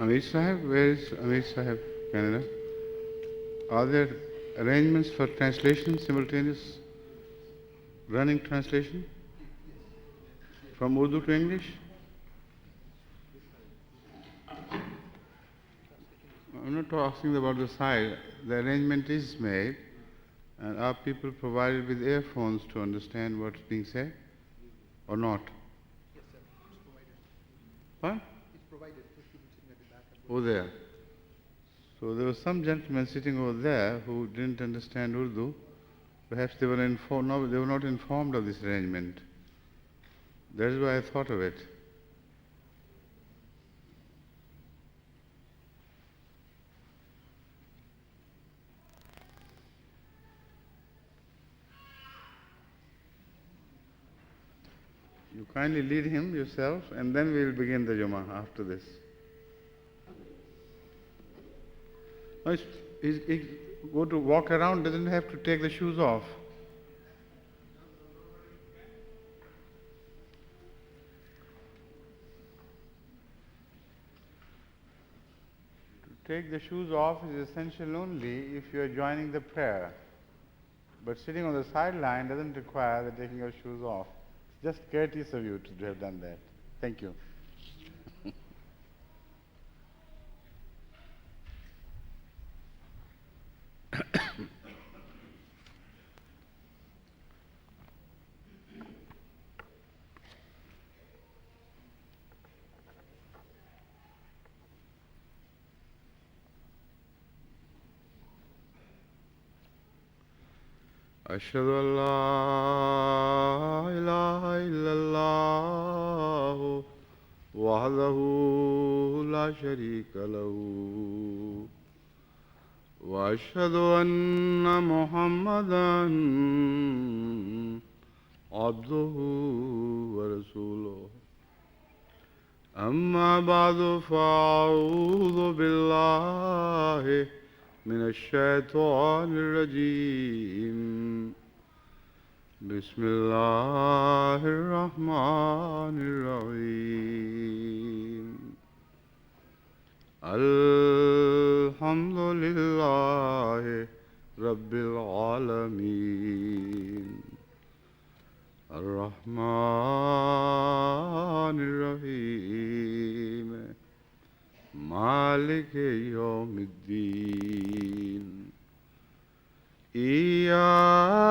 Amir Sahib, where is Amir Sahib, Canada? Are there arrangements for translation, simultaneous running translation from Urdu to English? I'm not asking about the side. The arrangement is made, and are people provided with earphones to understand what's being said, or not? Yes, sir. It's provided. What? It's provided for students sitting at the back. Over there. So there was some gentleman sitting over there who didn't understand Urdu. Perhaps they were no, they were not informed of this arrangement. That is why I thought of it. You kindly lead him yourself, and then we will begin the Jummah after this. No, he go to walk around, doesn't have to take the shoes off. To take the shoes off is essential only if you are joining the prayer. But sitting on the sideline doesn't require the taking your shoes off. It's just courteous of you to have done that. Thank you. أشهد أن لا إله إلا الله وحده لا شريك له وأشهد أن محمدا عبده ورسوله أما بعد فأعوذ بالله من الشيطان الرجيم بسم الله الرحمن الرحيم الحمد لله رب العالمين الرحمن الرحيم مالك يوم الدين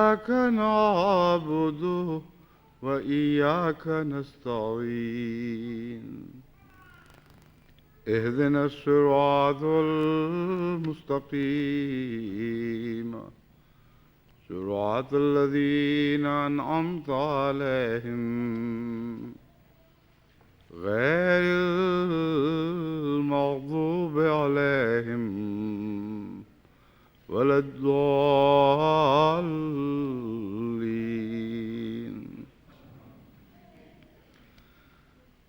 إياك نعبد وإياك نستعين اهدنا الصراط المستقيم صراط الذين أنعمت عليهم غير المغضوب عليهم ولا الضالين.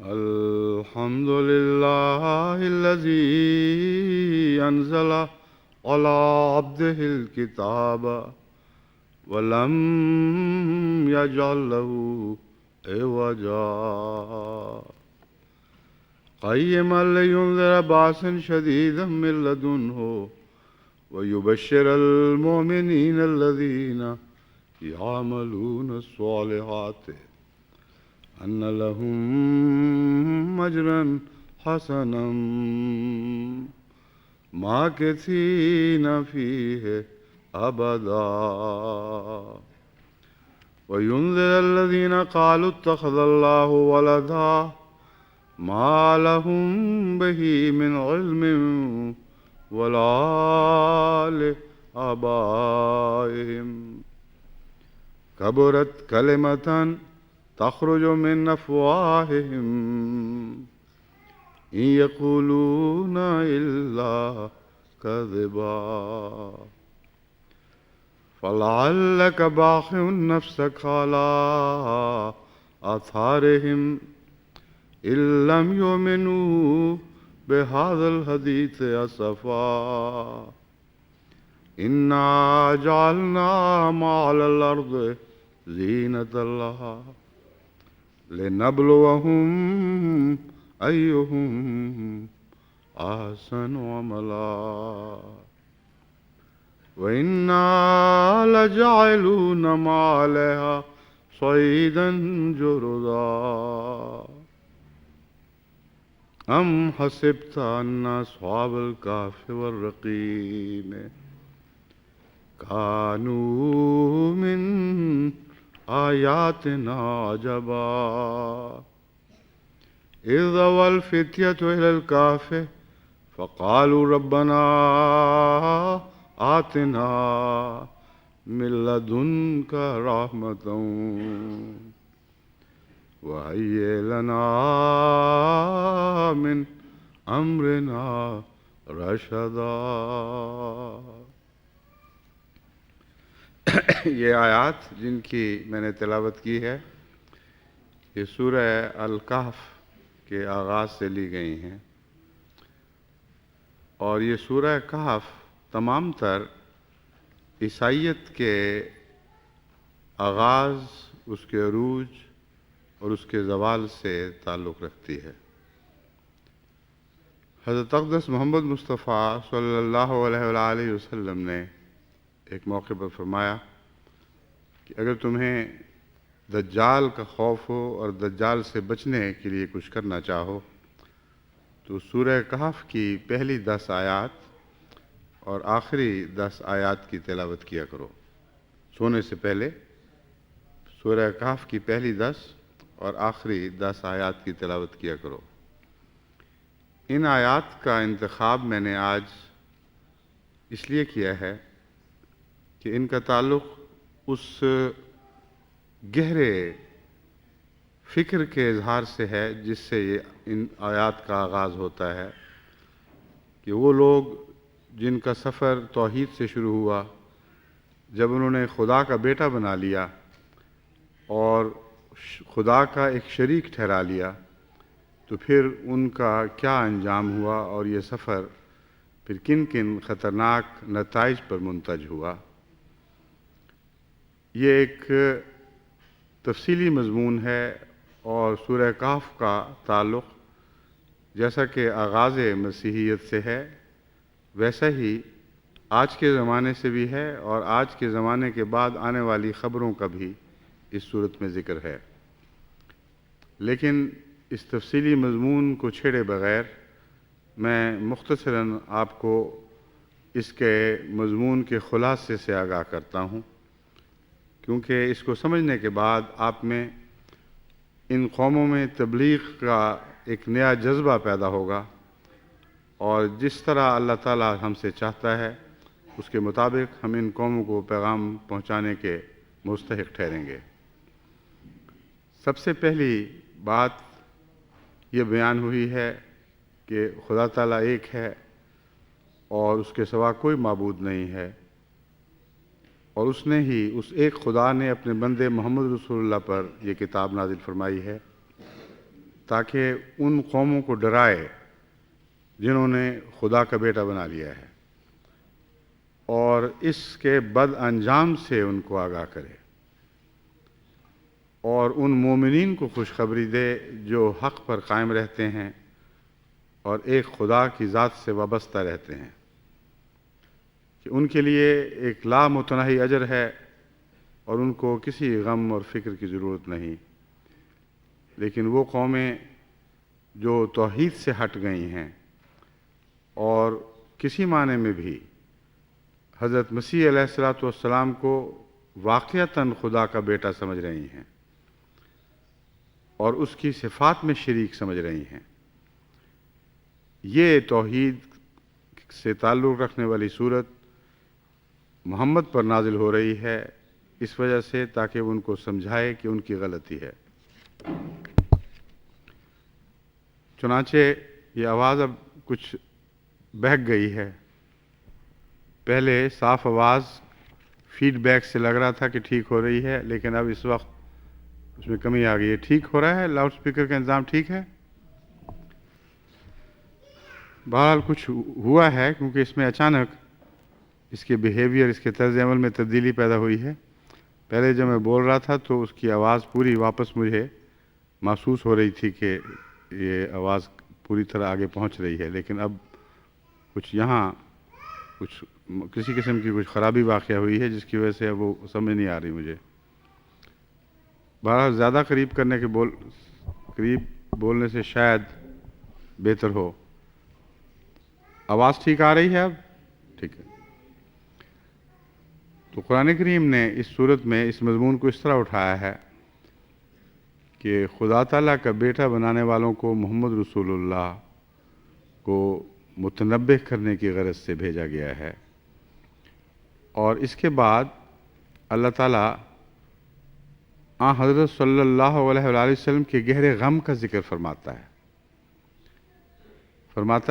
الحمد لله الذي أنزل على عبده الكتاب ولم يجعل له عوجا قيما لينذر بأسا شديدا من لدنه ويبشر المؤمنين الذين يعملون الصالحات أن لهم أجرا حسنا ماكثين فيه أبدا وينذر الذين قالوا اتخذ الله ولدا ما لهم به من علم ولا لآبائهم كبرت كلمة تخرج من أفواههم إن يقولون إلا كذبا فلعلك باخع نفسك على آثارهم إن لم يؤمنوا بهذا الحديث أسفا إنا جعلنا ما على الأرض زينة لها لنبلوهم أيهم أحسن عملا وإنا لجاعلون ما عليها صعيدا جرذا أم حسبت أن أصحاب الكهف والرقيم كانوا من آياتنا عجبا إذ أوى الفتية إلى الكهف فقالوا ربنا آتنا من لدنك رحمة وهيئ لنا من أمرنا رشدا. یہ آیات جن کی میں نے تلاوت کی ہے یہ سورہ الکہف کے آغاز سے لی گئی ہیں، اور یہ سورہ کہف تمام تر عیسائیت کے آغاز، اس کے عروج اور اس کے زوال سے تعلق رکھتی ہے۔ حضرت اقدس محمد مصطفیٰ صلی اللہ علیہ وآلہ وسلم نے ایک موقع پر فرمایا کہ اگر تمہیں دجال کا خوف ہو اور دجال سے بچنے کے لیے کچھ کرنا چاہو تو سورہ کہف کی پہلی 10 آیات اور آخری 10 آیات کی تلاوت کیا کرو۔ سونے سے پہلے سورہ کہف کی پہلی 10 اور آخری 10 آیات کی تلاوت کیا کرو۔ ان آیات کا انتخاب میں نے آج اس لیے کیا ہے کہ ان کا تعلق اس گہرے فکر کے اظہار سے ہے جس سے یہ ان آیات کا آغاز ہوتا ہے کہ وہ لوگ جن کا سفر توحید سے شروع ہوا، جب انہوں نے خدا کا بیٹا بنا لیا اور خدا کا ایک شریک ٹھہرا لیا تو پھر ان کا کیا انجام ہوا اور یہ سفر پھر کن کن خطرناک نتائج پر منتج ہوا۔ یہ ایک تفصیلی مضمون ہے اور سورہ کہف کا تعلق جیسا کہ آغاز مسیحیت سے ہے ویسا ہی آج کے زمانے سے بھی ہے، اور آج کے زمانے کے بعد آنے والی خبروں کا بھی اس صورت میں ذکر ہے۔ لیکن اس تفصیلی مضمون کو چھیڑے بغیر میں مختصراً آپ کو اس کے مضمون کے خلاصے سے آگاہ کرتا ہوں کیونکہ اس کو سمجھنے کے بعد آپ میں ان قوموں میں تبلیغ کا ایک نیا جذبہ پیدا ہوگا، اور جس طرح اللہ تعالیٰ ہم سے چاہتا ہے اس کے مطابق ہم ان قوموں کو پیغام پہنچانے کے مستحق ٹھہریں گے۔ سب سے پہلی بات یہ بیان ہوئی ہے کہ خدا تعالیٰ ایک ہے اور اس کے سوا کوئی معبود نہیں ہے، اور اس نے ہی اس ایک خدا نے اپنے بندے محمد رسول اللہ پر یہ کتاب نازل فرمائی ہے تاکہ ان قوموں کو ڈرائے جنہوں نے خدا کا بیٹا بنا لیا ہے، اور اس کے بد انجام سے ان کو آگاہ کرے، اور ان مومنین کو خوشخبری دے جو حق پر قائم رہتے ہیں اور ایک خدا کی ذات سے وابستہ رہتے ہیں، کہ ان کے لیے ایک لا متناہی اجر ہے اور ان کو کسی غم اور فکر کی ضرورت نہیں۔ لیکن وہ قومیں جو توحید سے ہٹ گئی ہیں اور کسی معنی میں بھی حضرت مسیح علیہ السلام کو واقعتاً خدا کا بیٹا سمجھ رہی ہیں اور اس کی صفات میں شریک سمجھ رہی ہیں، یہ توحید سے تعلق رکھنے والی صورت محمد پر نازل ہو رہی ہے اس وجہ سے تاکہ وہ ان کو سمجھائے کہ ان کی غلطی ہے۔ چنانچہ یہ آواز اب کچھ بہک گئی ہے، پہلے صاف آواز فیڈ بیک سے لگ رہا تھا کہ ٹھیک ہو رہی ہے، لیکن اب اس وقت اس میں کمی آ گئی ہے۔ ٹھیک ہو رہا ہے؟ لاؤڈ سپیکر کا انتظام ٹھیک ہے؟ بہرحال کچھ ہوا ہے کیونکہ اس میں اچانک اس کے بیہیویئر، اس کے طرز عمل میں تبدیلی پیدا ہوئی ہے۔ پہلے جب میں بول رہا تھا تو اس کی آواز پوری واپس مجھے محسوس ہو رہی تھی کہ یہ آواز پوری طرح آگے پہنچ رہی ہے، لیکن اب کچھ یہاں کسی قسم کی کچھ خرابی واقع ہوئی ہے جس کی وجہ سے اب وہ سمجھ نہیں آ رہی مجھے۔ بہرحال زیادہ قریب بولنے سے شاید بہتر ہو۔ آواز ٹھیک آ رہی ہے اب؟ ٹھیک ہے۔ تو قرآن کریم نے اس صورت میں اس مضمون کو اس طرح اٹھایا ہے کہ خدا تعالیٰ کا بیٹا بنانے والوں کو محمد رسول اللہ کو متنبہ کرنے کی غرض سے بھیجا گیا ہے، اور اس کے بعد اللہ تعالیٰ حضرت صلی اللہ علیہ وآلہ وسلم کے گہرے غم کا ذکر فرماتا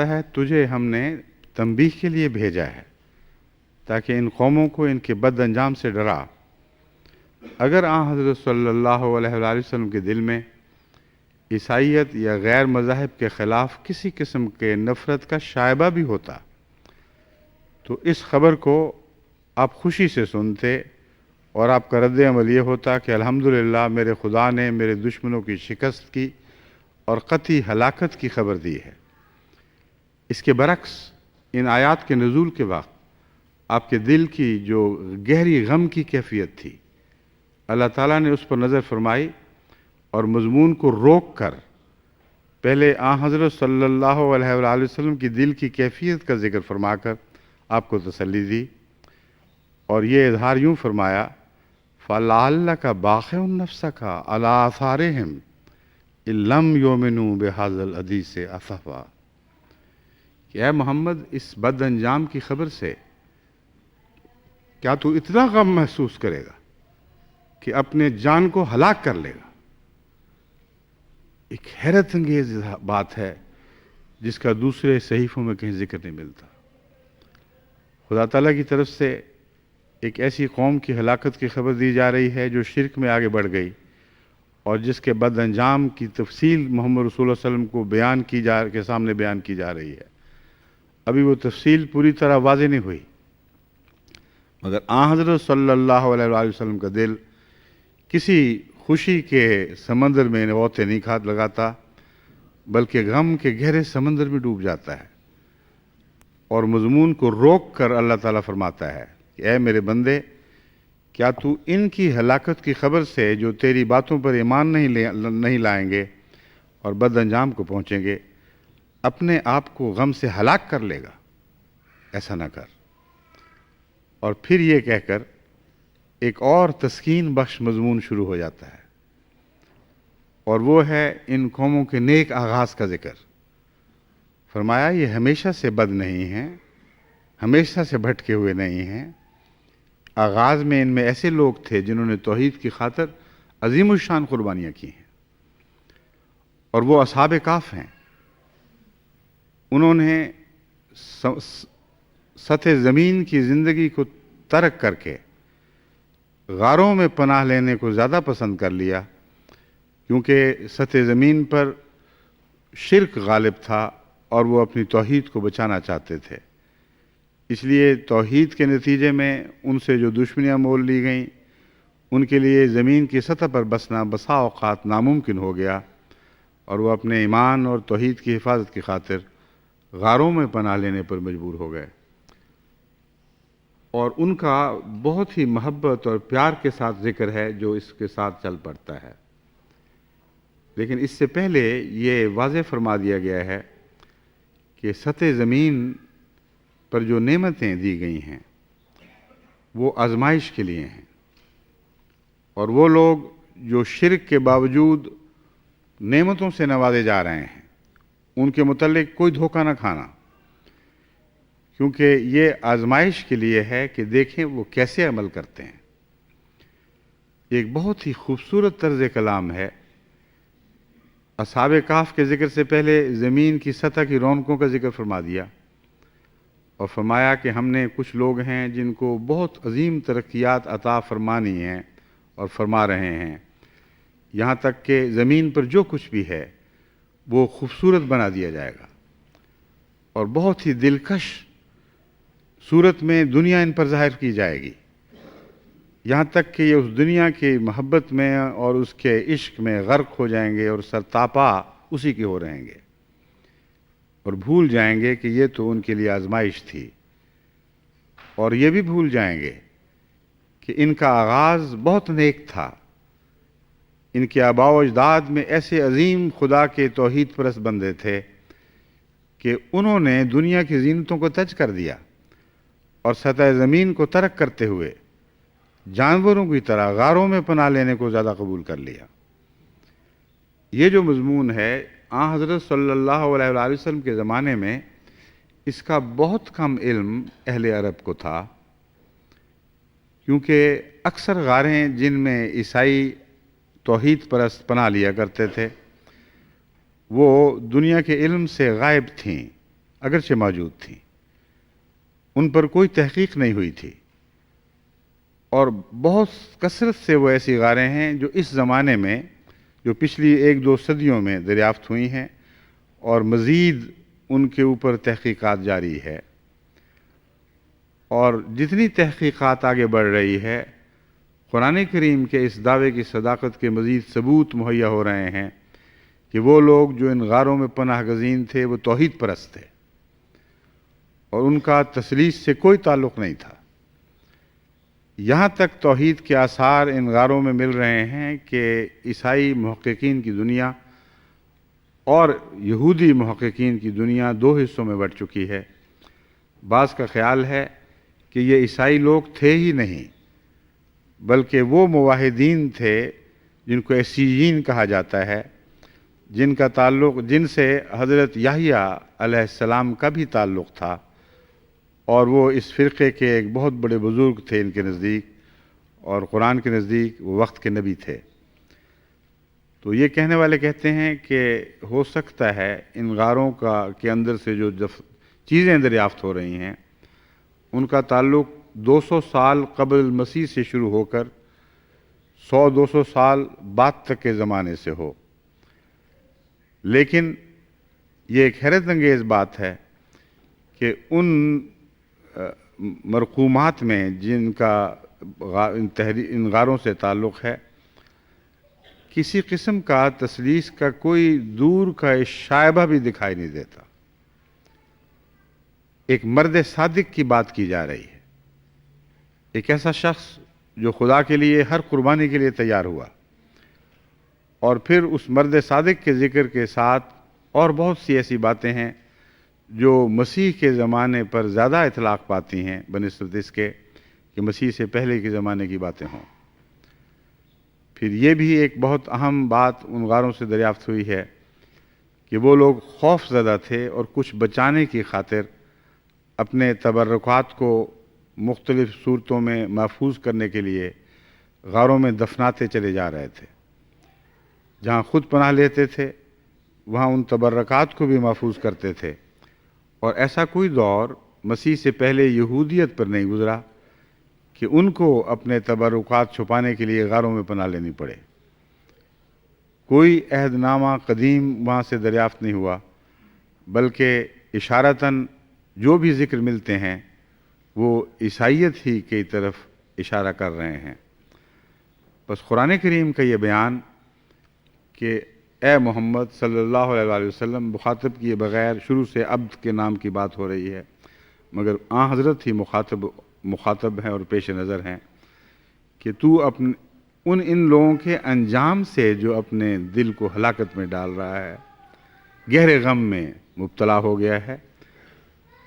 ہے تجھے ہم نے تنبیہ کے لیے بھیجا ہے تاکہ ان قوموں کو ان کے بد انجام سے ڈرا۔ اگر حضرت صلی اللہ علیہ وآلہ وسلم کے دل میں عیسائیت یا غیر مذاہب کے خلاف کسی قسم کے نفرت کا شائبہ بھی ہوتا تو اس خبر کو آپ خوشی سے سنتے، اور آپ کا رد عمل یہ ہوتا کہ الحمدللہ میرے خدا نے میرے دشمنوں کی شکست کی اور قطعی ہلاکت کی خبر دی ہے۔ اس کے برعکس ان آیات کے نزول کے وقت آپ کے دل کی جو گہری غم کی کیفیت تھی، اللہ تعالیٰ نے اس پر نظر فرمائی اور مضمون کو روک کر پہلے حضرت صلی اللہ علیہ وآلہ وسلم کی دل کی کیفیت کا ذکر فرما کر آپ کو تسلی دی، اور یہ اظہار یوں فرمایا فَلَعَلَّكَ بَاخِعٌ نَفْسَكَ عَلَىٰ آثَارِهِمْ إِن لَّمْ يُؤْمِنُوا بِهَٰذَا الْحَدِيثِ أَسَفًا، کہ اے محمد اس بد انجام کی خبر سے کیا تو اتنا غم محسوس کرے گا کہ اپنے جان کو ہلاک کر لے گا؟ ایک حیرت انگیز بات ہے جس کا دوسرے صحیفوں میں کہیں ذکر نہیں ملتا۔ خدا تعالیٰ کی طرف سے ایک ایسی قوم کی ہلاکت کی خبر دی جا رہی ہے جو شرک میں آگے بڑھ گئی اور جس کے بد انجام کی تفصیل محمد رسول اللہ علیہ وسلم کو کے سامنے بیان کی جا رہی ہے۔ ابھی وہ تفصیل پوری طرح واضح نہیں ہوئی، مگر حضرت صلی اللہ علیہ وآلہ وسلم کا دل کسی خوشی کے سمندر میں غوطے نہیں لگاتا، بلکہ غم کے گہرے سمندر میں ڈوب جاتا ہے، اور مضمون کو روک کر اللہ تعالیٰ فرماتا ہے کہ اے میرے بندے، کیا تو ان کی ہلاکت کی خبر سے جو تیری باتوں پر ایمان نہیں لائیں گے اور بد انجام کو پہنچیں گے، اپنے آپ کو غم سے ہلاک کر لے گا؟ ایسا نہ کر۔ اور پھر یہ کہہ کر ایک اور تسکین بخش مضمون شروع ہو جاتا ہے، اور وہ ہے ان قوموں کے نیک آغاز کا ذکر۔ فرمایا یہ ہمیشہ سے بد نہیں ہیں، ہمیشہ سے بھٹکے ہوئے نہیں ہیں، آغاز میں ان میں ایسے لوگ تھے جنہوں نے توحید کی خاطر عظیم الشان قربانیاں کی ہیں، اور وہ اصحاب کہف ہیں۔ انہوں نے سطح زمین کی زندگی کو ترک کر کے غاروں میں پناہ لینے کو زیادہ پسند کر لیا، کیونکہ سطح زمین پر شرک غالب تھا اور وہ اپنی توحید کو بچانا چاہتے تھے۔ اس لیے توحید کے نتیجے میں ان سے جو دشمنیاں مول لی گئیں، ان کے لیے زمین کی سطح پر بسنا بسا اوقات ناممکن ہو گیا، اور وہ اپنے ایمان اور توحید کی حفاظت کی خاطر غاروں میں پناہ لینے پر مجبور ہو گئے۔ اور ان کا بہت ہی محبت اور پیار کے ساتھ ذکر ہے جو اس کے ساتھ چل پڑتا ہے، لیکن اس سے پہلے یہ واضح فرما دیا گیا ہے کہ سطح زمین پر جو نعمتیں دی گئی ہیں وہ آزمائش کے لیے ہیں، اور وہ لوگ جو شرک کے باوجود نعمتوں سے نوازے جا رہے ہیں ان کے متعلق کوئی دھوکہ نہ کھانا، کیونکہ یہ آزمائش کے لیے ہے کہ دیکھیں وہ کیسے عمل کرتے ہیں۔ ایک بہت ہی خوبصورت طرز کلام ہے۔ اصحاب کہف کے ذکر سے پہلے زمین کی سطح کی رونقوں کا ذکر فرما دیا، اور فرمایا کہ ہم نے کچھ لوگ ہیں جن کو بہت عظیم ترقیات عطا فرمانی ہیں اور فرما رہے ہیں، یہاں تک کہ زمین پر جو کچھ بھی ہے وہ خوبصورت بنا دیا جائے گا، اور بہت ہی دلکش صورت میں دنیا ان پر ظاہر کی جائے گی، یہاں تک کہ یہ اس دنیا کی محبت میں اور اس کے عشق میں غرق ہو جائیں گے اور سرتاپا اسی کے ہو رہیں گے، اور بھول جائیں گے کہ یہ تو ان کے لیے آزمائش تھی، اور یہ بھی بھول جائیں گے کہ ان کا آغاز بہت نیک تھا۔ ان کے آباء و اجداد میں ایسے عظیم خدا کے توحید پرست بندے تھے کہ انہوں نے دنیا کی زینتوں کو ترک کر دیا اور سطح زمین کو ترک کرتے ہوئے جانوروں کی طرح غاروں میں پناہ لینے کو زیادہ قبول کر لیا۔ یہ جو مضمون ہے آن حضرت صلی اللہ علیہ وآلہ وسلم کے زمانے میں اس کا بہت کم علم اہل عرب کو تھا، کیونکہ اکثر غاریں جن میں عیسائی توحید پرست پناہ لیا کرتے تھے وہ دنیا کے علم سے غائب تھیں، اگرچہ موجود تھیں، ان پر کوئی تحقیق نہیں ہوئی تھی، اور بہت کثرت سے وہ ایسی غاریں ہیں جو اس زمانے میں جو پچھلی 1-2 صدیوں میں دریافت ہوئی ہیں، اور مزید ان کے اوپر تحقیقات جاری ہے، اور جتنی تحقیقات آگے بڑھ رہی ہے قرآن کریم کے اس دعوے کی صداقت کے مزید ثبوت مہیا ہو رہے ہیں کہ وہ لوگ جو ان غاروں میں پناہ گزین تھے وہ توحید پرست تھے، اور ان کا تثلیث سے کوئی تعلق نہیں تھا۔ یہاں تک توحید کے آثار ان غاروں میں مل رہے ہیں کہ عیسائی محققین کی دنیا اور یہودی محققین کی دنیا 2 حصوں میں بٹ چکی ہے۔ بعض کا خیال ہے کہ یہ عیسائی لوگ تھے ہی نہیں، بلکہ وہ موحدین تھے جن کو عیسیین کہا جاتا ہے، جن سے حضرت یحییٰ علیہ السلام کا بھی تعلق تھا، اور وہ اس فرقے کے ایک بہت بڑے بزرگ تھے ان کے نزدیک، اور قرآن کے نزدیک وہ وقت کے نبی تھے۔ تو یہ کہنے والے کہتے ہیں کہ ہو سکتا ہے ان غاروں کے اندر سے جو چیزیں دریافت ہو رہی ہیں ان کا تعلق 200 سال قبل مسیح سے شروع ہو کر 100-200 سال بعد تک کے زمانے سے ہو، لیکن یہ ایک حیرت انگیز بات ہے کہ ان مرقومات میں جن کا ان غاروں سے تعلق ہے کسی قسم کا تثلیث کا کوئی دور کا شائبہ بھی دکھائی نہیں دیتا۔ ایک مرد صادق کی بات کی جا رہی ہے، ایک ایسا شخص جو خدا کے لیے ہر قربانی کے لیے تیار ہوا، اور پھر اس مرد صادق کے ذکر کے ساتھ اور بہت سی ایسی باتیں ہیں جو مسیح کے زمانے پر زیادہ اطلاق پاتی ہیں بنسبت اس کے کہ مسیح سے پہلے کے زمانے کی باتیں ہوں۔ پھر یہ بھی ایک بہت اہم بات ان غاروں سے دریافت ہوئی ہے کہ وہ لوگ خوف زدہ تھے اور کچھ بچانے کی خاطر اپنے تبرکات کو مختلف صورتوں میں محفوظ کرنے کے لیے غاروں میں دفناتے چلے جا رہے تھے۔ جہاں خود پناہ لیتے تھے وہاں ان تبرکات کو بھی محفوظ کرتے تھے، اور ایسا کوئی دور مسیح سے پہلے یہودیت پر نہیں گزرا کہ ان کو اپنے تبرکات چھپانے کے لیے غاروں میں پناہ لینی پڑے۔ کوئی عہد نامہ قدیم وہاں سے دریافت نہیں ہوا، بلکہ اشارتاً جو بھی ذکر ملتے ہیں وہ عیسائیت ہی کی طرف اشارہ کر رہے ہیں۔ بس قرآن کریم کا یہ بیان کہ اے محمد صلی اللہ علیہ وآلہ وسلم مخاطب کیے بغیر شروع سے عبد کے نام کی بات ہو رہی ہے، مگر آن حضرت ہی مخاطب ہیں اور پیش نظر ہیں کہ تو ان لوگوں کے انجام سے جو اپنے دل کو ہلاکت میں ڈال رہا ہے، گہرے غم میں مبتلا ہو گیا ہے،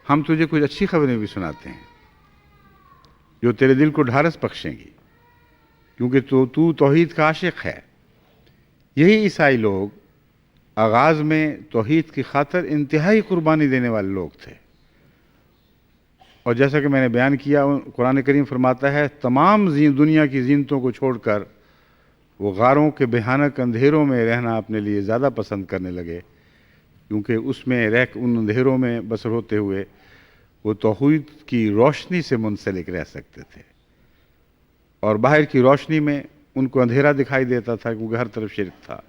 ہم تجھے کچھ اچھی خبریں بھی سناتے ہیں جو تیرے دل کو ڈھارس بخشیں گی، کیونکہ تو توحید کا عاشق ہے۔ یہی عیسائی لوگ آغاز میں توحید کی خاطر انتہائی قربانی دینے والے لوگ تھے، اور جیسا کہ میں نے بیان کیا قرآن کریم فرماتا ہے تمام دنیا کی زینتوں کو چھوڑ کر وہ غاروں کے بھیانک اندھیروں میں رہنا اپنے لیے زیادہ پسند کرنے لگے، کیونکہ اس میں ان اندھیروں میں بسر ہوتے ہوئے وہ توحید کی روشنی سے منسلک رہ سکتے تھے، اور باہر کی روشنی میں ان کو اندھیرا دکھائی دیتا تھا کیونکہ ہر طرف شرک تھا۔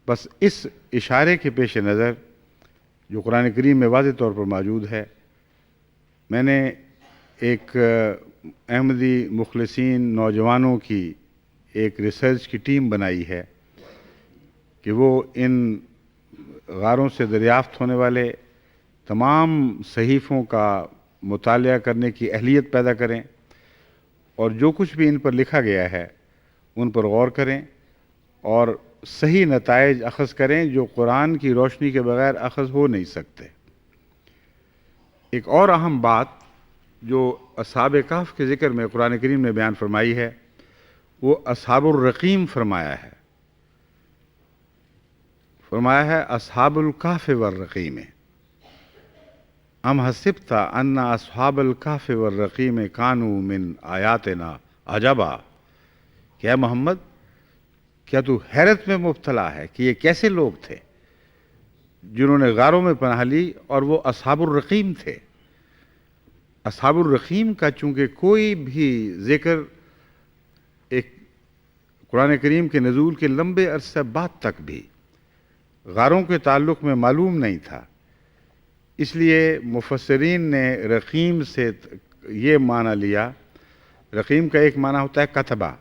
بس اس اشارے کے پیش نظر جو قرآن کریم میں واضح طور پر موجود ہے، میں نے ایک احمدی مخلصین نوجوانوں کی ایک ریسرچ کی ٹیم بنائی ہے کہ وہ ان غاروں سے دریافت ہونے والے تمام صحیفوں کا مطالعہ کرنے کی اہلیت پیدا کریں، اور جو کچھ بھی ان پر لکھا گیا ہے ان پر غور کریں اور صحیح نتائج اخذ کریں جو قرآن کی روشنی کے بغیر اخذ ہو نہیں سکتے۔ ایک اور اہم بات جو اصحاب کہف کے ذکر میں قرآن کریم نے بیان فرمائی ہے وہ اصحاب الرقیم فرمایا ہے۔ فرمایا ہے اصحاب الکہف والرقیم ام حسبت ان اصحاب الکہف والرقیم کانوا من آیاتنا عجبا، کہ اے محمد کیا تو حیرت میں مبتلا ہے کہ یہ کیسے لوگ تھے جنہوں نے غاروں میں پناہ لی اور وہ اصحاب الرقیم تھے۔ اصحاب الرقیم کا چونکہ کوئی بھی ذکر ایک قرآن کریم کے نزول کے لمبے عرصے بعد تک بھی غاروں کے تعلق میں معلوم نہیں تھا، اس لیے مفسرین نے رقیم سے یہ معنی لیا۔ رقیم کا ایک معنی ہوتا ہے کتبہ،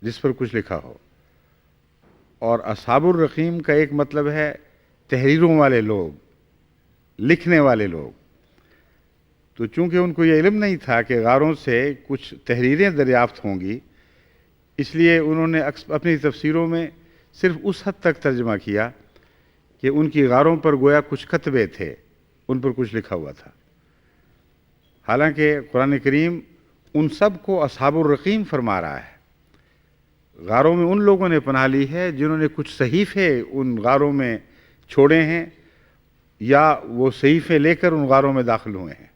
جس پر کچھ لکھا ہو، اور اصحاب الرقیم کا ایک مطلب ہے تحریروں والے لوگ، لکھنے والے لوگ۔ تو چونکہ ان کو یہ علم نہیں تھا کہ غاروں سے کچھ تحریریں دریافت ہوں گی، اس لیے انہوں نے اپنی تفسیروں میں صرف اس حد تک ترجمہ کیا کہ ان کی غاروں پر گویا کچھ کتبے تھے، ان پر کچھ لکھا ہوا تھا، حالانکہ قرآن کریم ان سب کو اصحاب الرقیم فرما رہا ہے۔ غاروں میں ان لوگوں نے پناہ لی ہے جنہوں نے کچھ صحیفے ان غاروں میں چھوڑے ہیں یا وہ صحیفے لے کر ان غاروں میں داخل ہوئے ہیں۔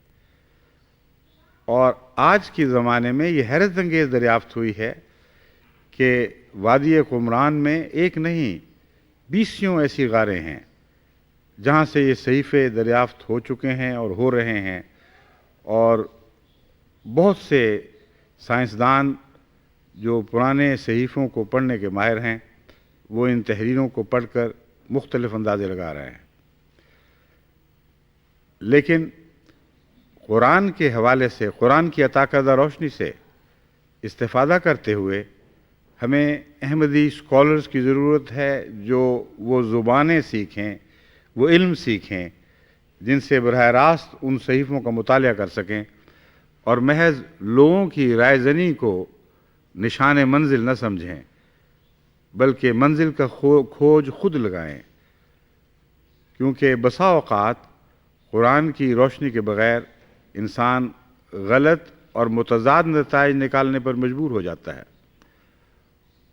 اور آج کے زمانے میں یہ حیرت انگیز دریافت ہوئی ہے کہ وادی قمران میں ایک نہیں 20 ایسی غاریں ہیں جہاں سے یہ صحیفے دریافت ہو چکے ہیں اور ہو رہے ہیں، اور بہت سے سائنسدان جو پرانے صحیفوں کو پڑھنے کے ماہر ہیں وہ ان تحریروں کو پڑھ کر مختلف اندازے لگا رہے ہیں۔ لیکن قرآن کے حوالے سے، قرآن کی عطا کردہ روشنی سے استفادہ کرتے ہوئے ہمیں احمدی اسکالرز کی ضرورت ہے جو وہ زبانیں سیکھیں، وہ علم سیکھیں جن سے براہ راست ان صحیفوں کا مطالعہ کر سکیں، اور محض لوگوں کی رائے زنی کو نشان منزل نہ سمجھیں بلکہ منزل کا کھوج خود لگائیں، کیونکہ بسا اوقات قرآن کی روشنی کے بغیر انسان غلط اور متضاد نتائج نکالنے پر مجبور ہو جاتا ہے،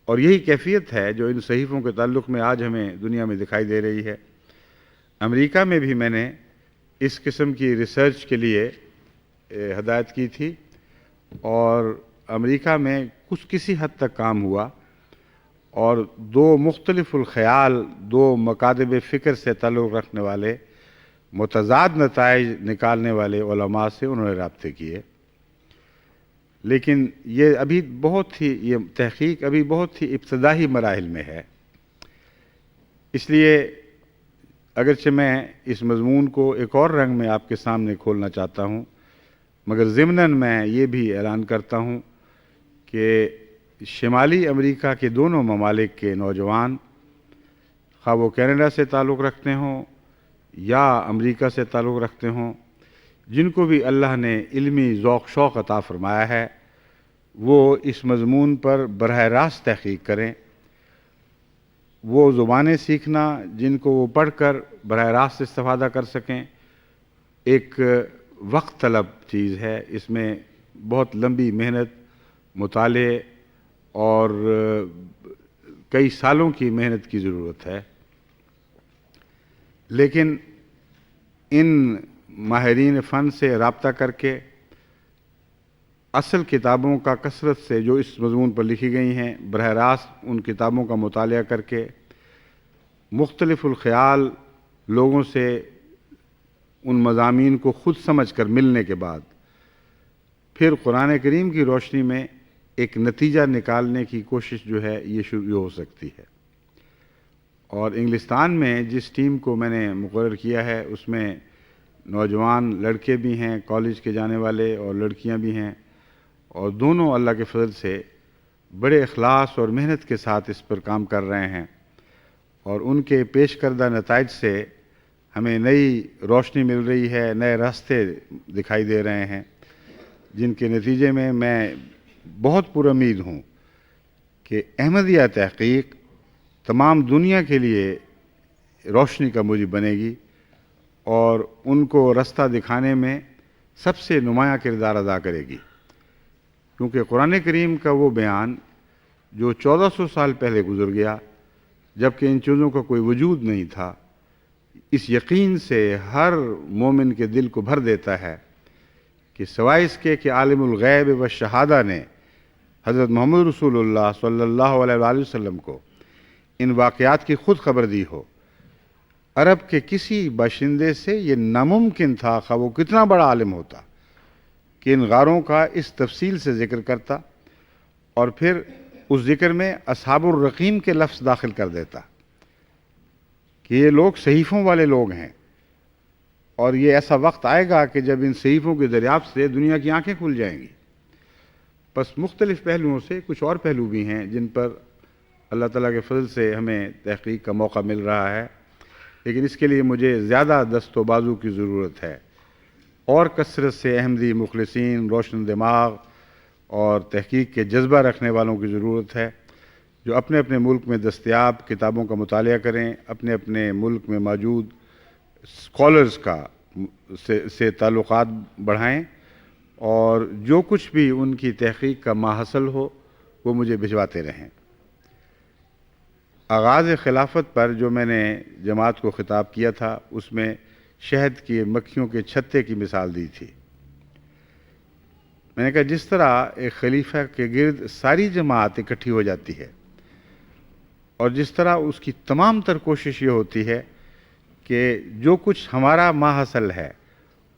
اور یہی کیفیت ہے جو ان صحیفوں کے تعلق میں آج ہمیں دنیا میں دکھائی دے رہی ہے۔ امریکہ میں بھی میں نے اس قسم کی ریسرچ کے لیے ہدایت کی تھی، اور امریکہ میں کسی حد تک کام ہوا، اور دو مختلف الخیال، دو مکاتب فکر سے تعلق رکھنے والے، متضاد نتائج نکالنے والے علماء سے انہوں نے رابطے کیے، لیکن یہ تحقیق ابھی بہت ہی ابتدائی مراحل میں ہے۔ اس لیے اگرچہ میں اس مضمون کو ایک اور رنگ میں آپ کے سامنے کھولنا چاہتا ہوں، مگر ضمناً میں یہ بھی اعلان کرتا ہوں کہ شمالی امریکہ کے دونوں ممالک کے نوجوان، خواہ وہ کینیڈا سے تعلق رکھتے ہوں یا امریکہ سے تعلق رکھتے ہوں، جن کو بھی اللہ نے علمی ذوق شوق عطا فرمایا ہے، وہ اس مضمون پر براہ راست تحقیق کریں۔ وہ زبانیں سیکھنا جن کو وہ پڑھ کر براہ راست استفادہ کر سکیں، ایک وقت طلب چیز ہے، اس میں بہت لمبی محنت، مطالعے اور کئی سالوں کی محنت کی ضرورت ہے، لیکن ان ماہرین فن سے رابطہ کر کے اصل کتابوں کا کثرت سے جو اس مضمون پر لکھی گئی ہیں، براہ راست ان کتابوں کا مطالعہ کر کے مختلف الخیال لوگوں سے ان مضامین کو خود سمجھ کر ملنے کے بعد پھر قرآن کریم کی روشنی میں ایک نتیجہ نکالنے کی کوشش جو ہے یہ شروع ہو سکتی ہے۔ اور انگلستان میں جس ٹیم کو میں نے مقرر کیا ہے، اس میں نوجوان لڑکے بھی ہیں کالج کے جانے والے، اور لڑکیاں بھی ہیں، اور دونوں اللہ کے فضل سے بڑے اخلاص اور محنت کے ساتھ اس پر کام کر رہے ہیں، اور ان کے پیش کردہ نتائج سے ہمیں نئی روشنی مل رہی ہے، نئے راستے دکھائی دے رہے ہیں، جن کے نتیجے میں بہت پر امید ہوں کہ احمدیہ تحقیق تمام دنیا کے لیے روشنی کا موجب بنے گی، اور ان کو رستہ دکھانے میں سب سے نمایاں کردار ادا کرے گی، کیونکہ قرآن کریم کا وہ بیان جو 1400 سال پہلے گزر گیا، جبکہ ان چیزوں کا کوئی وجود نہیں تھا، اس یقین سے ہر مومن کے دل کو بھر دیتا ہے کہ سوائے اس کے کہ عالم الغیب و شہادہ نے حضرت محمد رسول اللہ صلی اللہ علیہ وآلہ وسلم کو ان واقعات کی خود خبر دی ہو، عرب کے کسی باشندے سے یہ ناممکن تھا، خواہ وہ کتنا بڑا عالم ہوتا، کہ ان غاروں کا اس تفصیل سے ذکر کرتا، اور پھر اس ذکر میں اصحاب الرقیم کے لفظ داخل کر دیتا کہ یہ لوگ صحیفوں والے لوگ ہیں، اور یہ ایسا وقت آئے گا کہ جب ان صحیفوں کی دریافت سے دنیا کی آنکھیں کھل جائیں گی۔ بس مختلف پہلوؤں سے کچھ اور پہلو بھی ہیں جن پر اللہ تعالیٰ کے فضل سے ہمیں تحقیق کا موقع مل رہا ہے، لیکن اس کے لیے مجھے زیادہ دست و بازو کی ضرورت ہے، اور کثرت سے احمدی مخلصین، روشن دماغ اور تحقیق کے جذبہ رکھنے والوں کی ضرورت ہے، جو اپنے اپنے ملک میں دستیاب کتابوں کا مطالعہ کریں، اپنے اپنے ملک میں موجود اسکالرز سے تعلقات بڑھائیں، اور جو کچھ بھی ان کی تحقیق کا ماحصل ہو وہ مجھے بھجواتے رہیں۔ آغاز خلافت پر جو میں نے جماعت کو خطاب کیا تھا، اس میں شہد کی مکھیوں کے چھتے کی مثال دی تھی۔ میں نے کہا جس طرح ایک خلیفہ کے گرد ساری جماعت اکٹھی ہو جاتی ہے، اور جس طرح اس کی تمام تر کوشش یہ ہوتی ہے کہ جو کچھ ہمارا ماحصل ہے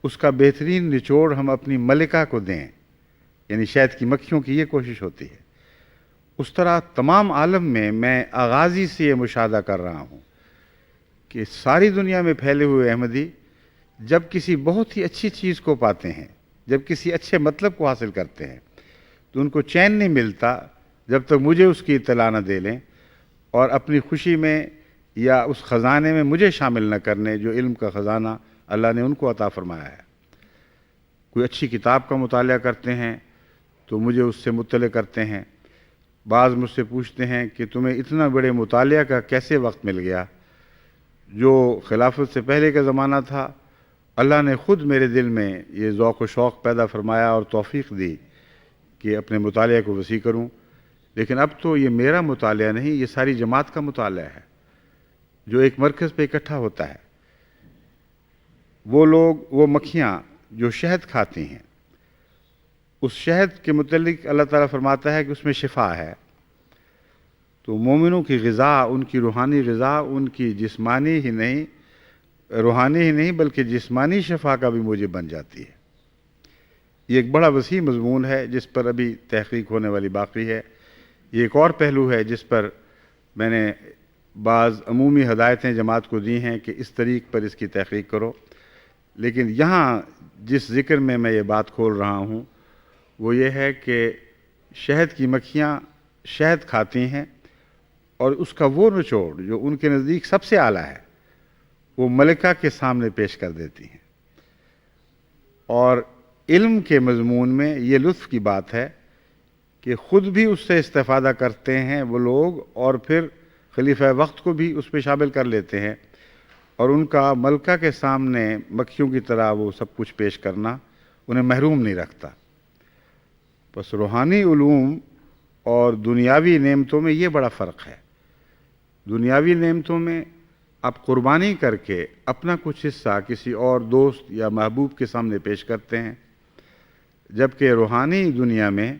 اس کا بہترین نچوڑ ہم اپنی ملکہ کو دیں، یعنی شہد کی مکھیوں کی یہ کوشش ہوتی ہے، اس طرح تمام عالم میں آغازی سے یہ مشاہدہ کر رہا ہوں کہ ساری دنیا میں پھیلے ہوئے احمدی جب کسی بہت ہی اچھی چیز کو پاتے ہیں، جب کسی اچھے مطلب کو حاصل کرتے ہیں، تو ان کو چین نہیں ملتا جب تک مجھے اس کی اطلاع نہ دے لیں، اور اپنی خوشی میں یا اس خزانے میں مجھے شامل نہ کرنے جو علم کا خزانہ اللہ نے ان کو عطا فرمایا ہے۔ کوئی اچھی کتاب کا مطالعہ کرتے ہیں تو مجھے اس سے مطلع کرتے ہیں، بعض مجھ سے پوچھتے ہیں کہ تمہیں اتنا بڑے مطالعہ کا کیسے وقت مل گیا، جو خلافت سے پہلے کا زمانہ تھا اللہ نے خود میرے دل میں یہ ذوق و شوق پیدا فرمایا اور توفیق دی کہ اپنے مطالعہ کو وسیع کروں، لیکن اب تو یہ میرا مطالعہ نہیں، یہ ساری جماعت کا مطالعہ ہے جو ایک مرکز پہ اکٹھا ہوتا ہے۔ وہ لوگ، وہ مکھیاں جو شہد کھاتی ہیں، اس شہد کے متعلق اللہ تعالیٰ فرماتا ہے کہ اس میں شفا ہے۔ تو مومنوں کی غذا، ان کی روحانی غذا، ان کی جسمانی ہی نہیں، روحانی ہی نہیں بلکہ جسمانی شفا کا بھی موجب بن جاتی ہے۔ یہ ایک بڑا وسیع مضمون ہے جس پر ابھی تحقیق ہونے والی باقی ہے۔ یہ ایک اور پہلو ہے جس پر میں نے بعض عمومی ہدایتیں جماعت کو دی ہیں کہ اس طریق پر اس کی تحقیق کرو، لیکن یہاں جس ذکر میں یہ بات کھول رہا ہوں وہ یہ ہے کہ شہد کی مکھیاں شہد کھاتی ہیں اور اس کا وہ نچوڑ جو ان کے نزدیک سب سے اعلیٰ ہے وہ ملکہ کے سامنے پیش کر دیتی ہیں۔ اور علم کے مضمون میں یہ لطف کی بات ہے کہ خود بھی اس سے استفادہ کرتے ہیں وہ لوگ، اور پھر خلیفہ وقت کو بھی اس پہ شامل کر لیتے ہیں، اور ان کا ملکہ کے سامنے مکھیوں کی طرح وہ سب کچھ پیش کرنا انہیں محروم نہیں رکھتا۔ بس روحانی علوم اور دنیاوی نعمتوں میں یہ بڑا فرق ہے۔ دنیاوی نعمتوں میں آپ قربانی کر کے اپنا کچھ حصہ کسی اور دوست یا محبوب کے سامنے پیش کرتے ہیں، جبکہ روحانی دنیا میں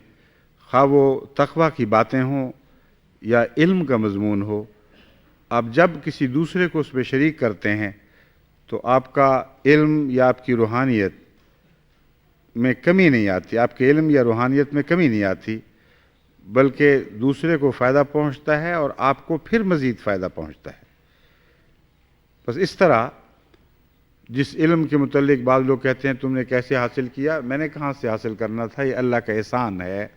خواہ وہ تقویٰ کی باتیں ہوں یا علم کا مضمون ہو، آپ جب کسی دوسرے کو اس میں شریک کرتے ہیں تو آپ کا علم یا آپ کی روحانیت میں کمی نہیں آتی، آپ کے علم یا روحانیت میں کمی نہیں آتی، بلکہ دوسرے کو فائدہ پہنچتا ہے اور آپ کو پھر مزید فائدہ پہنچتا ہے۔ بس اس طرح جس علم کے متعلق بعض لوگ کہتے ہیں تم نے کیسے حاصل کیا، میں نے کہاں سے حاصل کرنا تھا، یہ اللہ کا احسان ہے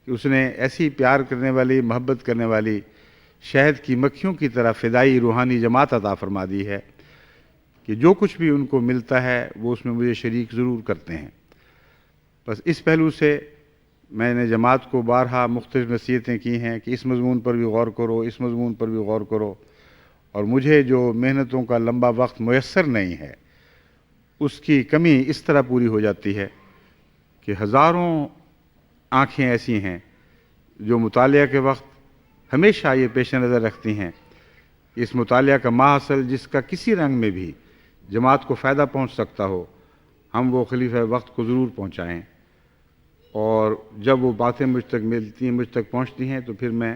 کہ اس نے ایسی پیار کرنے والی، محبت کرنے والی، شہد کی مکھیوں کی طرح فدائی روحانی جماعت عطا فرما دی ہے کہ جو کچھ بھی ان کو ملتا ہے وہ اس میں مجھے شریک ضرور کرتے ہیں۔ بس اس پہلو سے میں نے جماعت کو بارہا مختلف نصیحتیں کی ہیں کہ اس مضمون پر بھی غور کرو، اس مضمون پر بھی غور کرو، اور مجھے جو محنتوں کا لمبا وقت میسر نہیں ہے اس کی کمی اس طرح پوری ہو جاتی ہے کہ ہزاروں آنکھیں ایسی ہیں جو مطالعہ کے وقت ہمیشہ یہ پیش نظر رکھتی ہیں کہ اس مطالعہ کا ماحصل جس کا کسی رنگ میں بھی جماعت کو فائدہ پہنچ سکتا ہو، ہم وہ خلیفہ وقت کو ضرور پہنچائیں۔ اور جب وہ باتیں مجھ تک ملتی ہیں، مجھ تک پہنچتی ہیں، تو پھر میں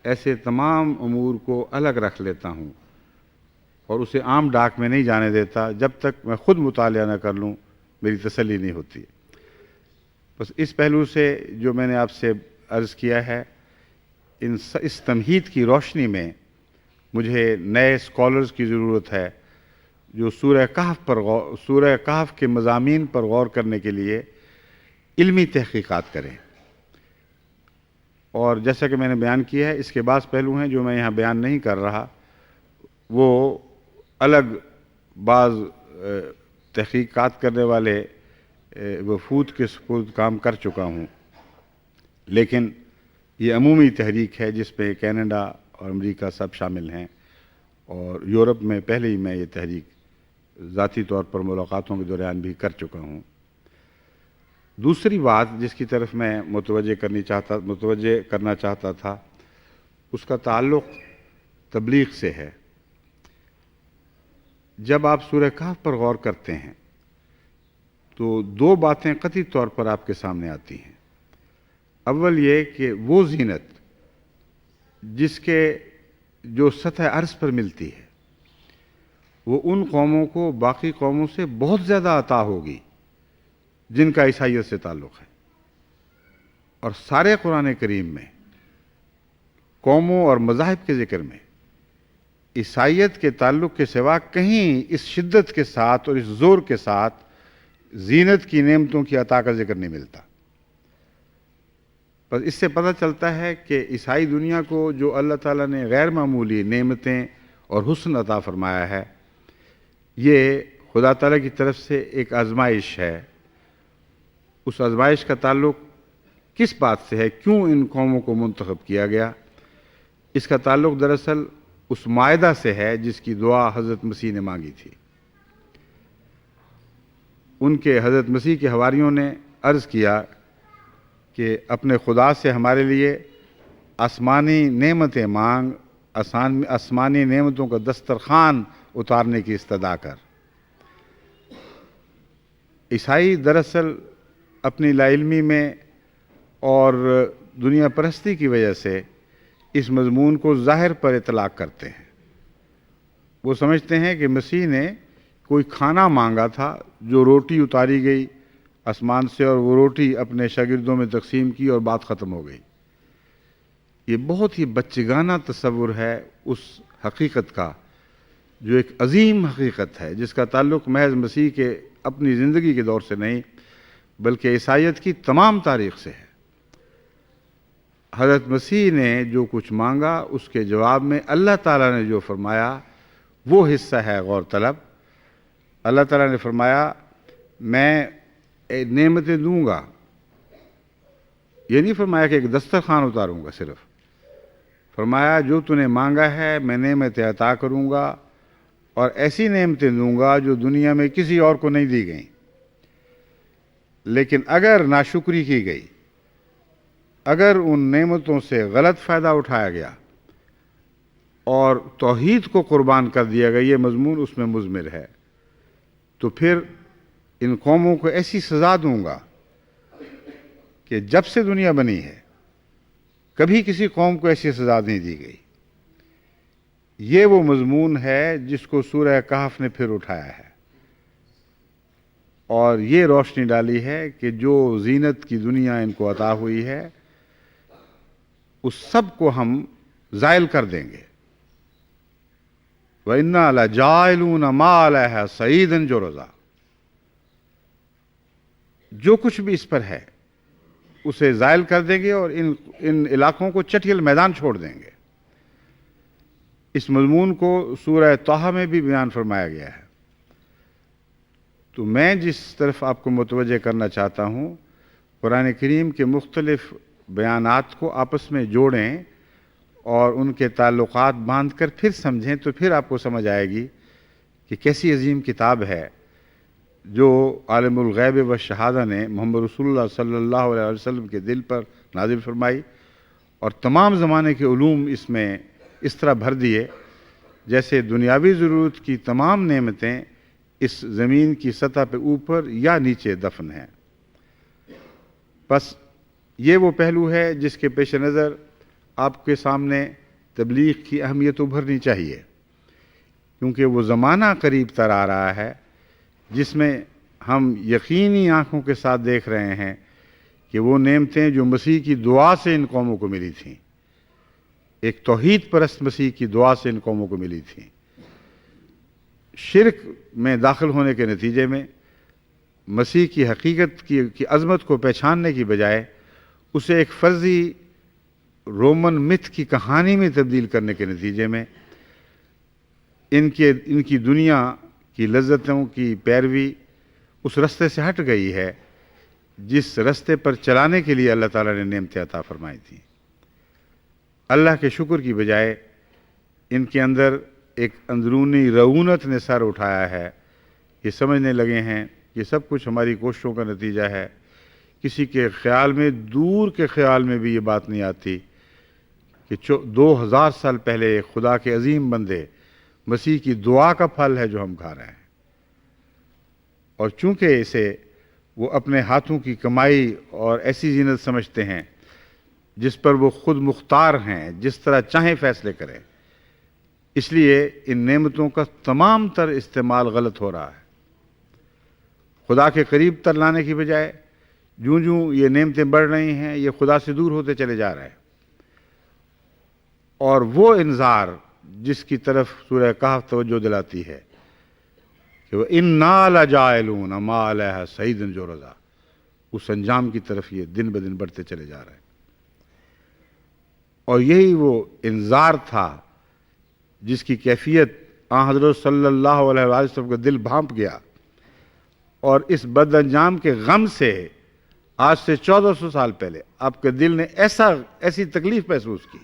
ایسے تمام امور کو الگ رکھ لیتا ہوں اور اسے عام ڈاک میں نہیں جانے دیتا جب تک میں خود مطالعہ نہ کر لوں، میری تسلی نہیں ہوتی۔ بس اس پہلو سے جو میں نے آپ سے عرض کیا ہے، اس تمہید کی روشنی میں مجھے نئے اسکالرز کی ضرورت ہے جو سورہ کہف کے مضامین پر غور کرنے کے لیے علمی تحقیقات کریں۔ اور جیسا کہ میں نے بیان کیا ہے، اس کے بعض پہلو ہیں جو میں یہاں بیان نہیں کر رہا، وہ الگ بعض تحقیقات کرنے والے وفود کے سپرد کام کر چکا ہوں، لیکن یہ عمومی تحریک ہے جس پہ کینیڈا اور امریکہ سب شامل ہیں، اور یورپ میں پہلے ہی میں یہ تحریک ذاتی طور پر ملاقاتوں کے دوران بھی کر چکا ہوں۔ دوسری بات جس کی طرف میں متوجہ کرنا چاہتا تھا اس کا تعلق تبلیغ سے ہے۔ جب آپ سورہ کہف پر غور کرتے ہیں تو دو باتیں قطعی طور پر آپ کے سامنے آتی ہیں۔ اول یہ کہ وہ زینت جس کے جو سطح عرض پر ملتی ہے وہ ان قوموں کو باقی قوموں سے بہت زیادہ عطا ہوگی جن کا عیسائیت سے تعلق ہے، اور سارے قرآن کریم میں قوموں اور مذاہب کے ذکر میں عیسائیت کے تعلق کے سوا کہیں اس شدت کے ساتھ اور اس زور کے ساتھ زینت کی نعمتوں کی عطا کا ذکر نہیں ملتا۔ بس اس سے پتہ چلتا ہے کہ عیسائی دنیا کو جو اللہ تعالیٰ نے غیر معمولی نعمتیں اور حسن عطا فرمایا ہے، یہ خدا تعالیٰ کی طرف سے ایک آزمائش ہے۔ اس آزمائش کا تعلق کس بات سے ہے، کیوں ان قوموں کو منتخب کیا گیا؟ اس کا تعلق دراصل اس معاہدہ سے ہے جس کی دعا حضرت مسیح نے مانگی تھی۔ ان کے حضرت مسیح کے حواریوں نے عرض کیا کہ اپنے خدا سے ہمارے لیے آسمانی نعمتیں مانگ، آسمانی نعمتوں کا دسترخوان اتارنے کی استدعا کر۔ عیسائی دراصل اپنی لا علمی میں اور دنیا پرستی کی وجہ سے اس مضمون کو ظاہر پر اطلاق کرتے ہیں۔ وہ سمجھتے ہیں کہ مسیح نے کوئی کھانا مانگا تھا، جو روٹی اتاری گئی آسمان سے، اور وہ روٹی اپنے شاگردوں میں تقسیم کی اور بات ختم ہو گئی۔ یہ بہت ہی بچگانہ تصور ہے اس حقیقت کا، جو ایک عظیم حقیقت ہے، جس کا تعلق محض مسیح کے اپنی زندگی کے دور سے نہیں بلکہ عیسائیت کی تمام تاریخ سے ہے۔ حضرت مسیح نے جو کچھ مانگا، اس کے جواب میں اللہ تعالیٰ نے جو فرمایا وہ حصہ ہے غور طلب۔ اللہ تعالیٰ نے فرمایا میں نعمتیں دوں گا، یہ نہیں فرمایا کہ ایک دسترخوان اتاروں گا، صرف فرمایا جو تو نے مانگا ہے میں نعمتیں عطا کروں گا، اور ایسی نعمتیں دوں گا جو دنیا میں کسی اور کو نہیں دی گئیں۔ لیکن اگر ناشکری کی گئی، اگر ان نعمتوں سے غلط فائدہ اٹھایا گیا اور توحید کو قربان کر دیا گیا، یہ مضمون اس میں مضمر ہے، تو پھر ان قوموں کو ایسی سزا دوں گا کہ جب سے دنیا بنی ہے کبھی کسی قوم کو ایسی سزا نہیں دی گئی۔ یہ وہ مضمون ہے جس کو سورہ کہف نے پھر اٹھایا ہے، اور یہ روشنی ڈالی ہے کہ جو زینت کی دنیا ان کو عطا ہوئی ہے اس سب کو ہم زائل کر دیں گے۔ وَإِنَّا لَجَاعِلُونَ مَا عَلَيْهَا صَعِيدًا جُرُزًا، جو کچھ بھی اس پر ہے اسے زائل کر دیں گے اور ان علاقوں کو چٹیل میدان چھوڑ دیں گے۔ اس مضمون کو سورہ طٰہٰ میں بھی بیان فرمایا گیا ہے۔ تو میں جس طرف آپ کو متوجہ کرنا چاہتا ہوں، قرآن کریم کے مختلف بیانات کو آپس میں جوڑیں اور ان کے تعلقات باندھ کر پھر سمجھیں، تو پھر آپ کو سمجھ آئے گی کہ کیسی عظیم کتاب ہے جو عالم الغیب و شہادہ نے محمد رسول اللہ صلی اللہ علیہ وسلم کے دل پر نازل فرمائی، اور تمام زمانے کے علوم اس میں اس طرح بھر دیے جیسے دنیاوی ضرورت کی تمام نعمتیں اس زمین کی سطح پہ اوپر یا نیچے دفن ہیں۔ بس یہ وہ پہلو ہے جس کے پیش نظر آپ کے سامنے تبلیغ کی اہمیت ابھرنی چاہیے، کیونکہ وہ زمانہ قریب تر آ رہا ہے جس میں ہم یقینی آنکھوں کے ساتھ دیکھ رہے ہیں کہ وہ نعمتیں جو مسیح کی دعا سے ان قوموں کو ملی تھیں، ایک توحید پرست مسیح کی دعا سے ان قوموں کو ملی تھیں، شرک میں داخل ہونے کے نتیجے میں مسیح کی حقیقت کی عظمت کو پہچاننے کی بجائے اسے ایک فرضی رومن متھ کی کہانی میں تبدیل کرنے کے نتیجے میں ان کی دنیا کی لذتوں کی پیروی اس رستے سے ہٹ گئی ہے جس رستے پر چلانے کے لیے اللہ تعالیٰ نے نعمتیں عطا فرمائی تھیں۔ اللہ کے شکر کی بجائے ان کے اندر ایک اندرونی رعونت نے سر اٹھایا ہے، یہ سمجھنے لگے ہیں یہ سب کچھ ہماری کوششوں کا نتیجہ ہے۔ کسی کے خیال میں، دور کے خیال میں بھی یہ بات نہیں آتی کہ 2000 سال پہلے خدا کے عظیم بندے مسیح کی دعا کا پھل ہے جو ہم کھا رہے ہیں، اور چونکہ اسے وہ اپنے ہاتھوں کی کمائی اور ایسی زینت سمجھتے ہیں جس پر وہ خود مختار ہیں، جس طرح چاہیں فیصلے کریں، اس لیے ان نعمتوں کا تمام تر استعمال غلط ہو رہا ہے۔ خدا کے قریب تر لانے کی بجائے جوں جوں یہ نعمتیں بڑھ رہی ہیں یہ خدا سے دور ہوتے چلے جا رہے ہیں، اور وہ انذار جس کی طرف سورہ کہف توجہ دلاتی ہے کہ وہ اِنَّا لَجَاعِلُونَ مَا عَلَيْهَا صَعِيدًا جُرُزًا، اس انجام کی طرف یہ دن بدن بڑھتے چلے جا رہے ہیں۔ اور یہی وہ انذار تھا جس کی کیفیت آن حضرت صلی اللہ علیہ وسلم کا دل بھانپ گیا، اور اس بد انجام کے غم سے آج سے 1400 سال پہلے آپ کے دل نے ایسی تکلیف محسوس کی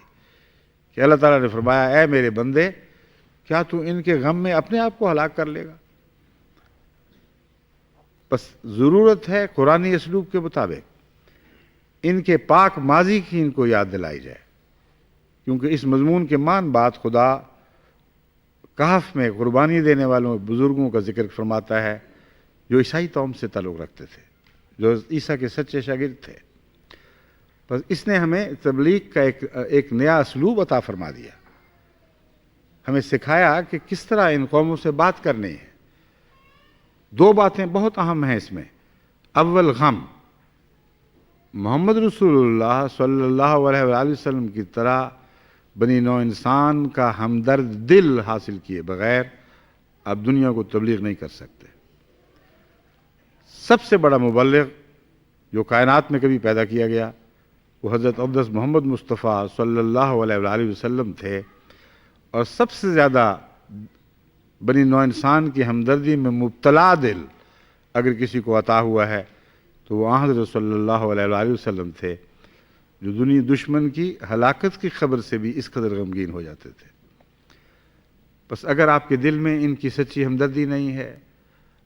کہ اللہ تعالیٰ نے فرمایا اے میرے بندے، کیا تو ان کے غم میں اپنے آپ کو ہلاک کر لے گا؟ بس ضرورت ہے قرآنی اسلوب کے مطابق ان کے پاک ماضی کی ان کو یاد دلائی جائے، کیونکہ اس مضمون کے مان بعد خدا کہف میں قربانی دینے والوں بزرگوں کا ذکر فرماتا ہے جو عیسائی قوم سے تعلق رکھتے تھے، جو عیسیٰ کے سچے شاگرد تھے۔ بس اس نے ہمیں تبلیغ کا ایک نیا اسلوب عطا فرما دیا، ہمیں سکھایا کہ کس طرح ان قوموں سے بات کرنی ہے۔ دو باتیں بہت اہم ہیں اس میں۔ اول، غم۔ محمد رسول اللہ صلی اللہ علیہ وآلہ وسلم کی طرح بنی نوع انسان کا ہمدرد دل حاصل کیے بغیر آپ دنیا کو تبلیغ نہیں کر سکتے۔ سب سے بڑا مبلغ جو کائنات میں کبھی پیدا کیا گیا وہ حضرت اقدس محمد مصطفیٰ صلی اللہ علیہ وآلہ وسلم تھے، اور سب سے زیادہ بنی نوع انسان کی ہمدردی میں مبتلا دل اگر کسی کو عطا ہوا ہے تو وہ حضرت صلی اللہ علیہ وآلہ وسلم تھے، جو دنیا دشمن کی ہلاکت کی خبر سے بھی اس قدر غمگین ہو جاتے تھے۔ بس اگر آپ کے دل میں ان کی سچی ہمدردی نہیں ہے،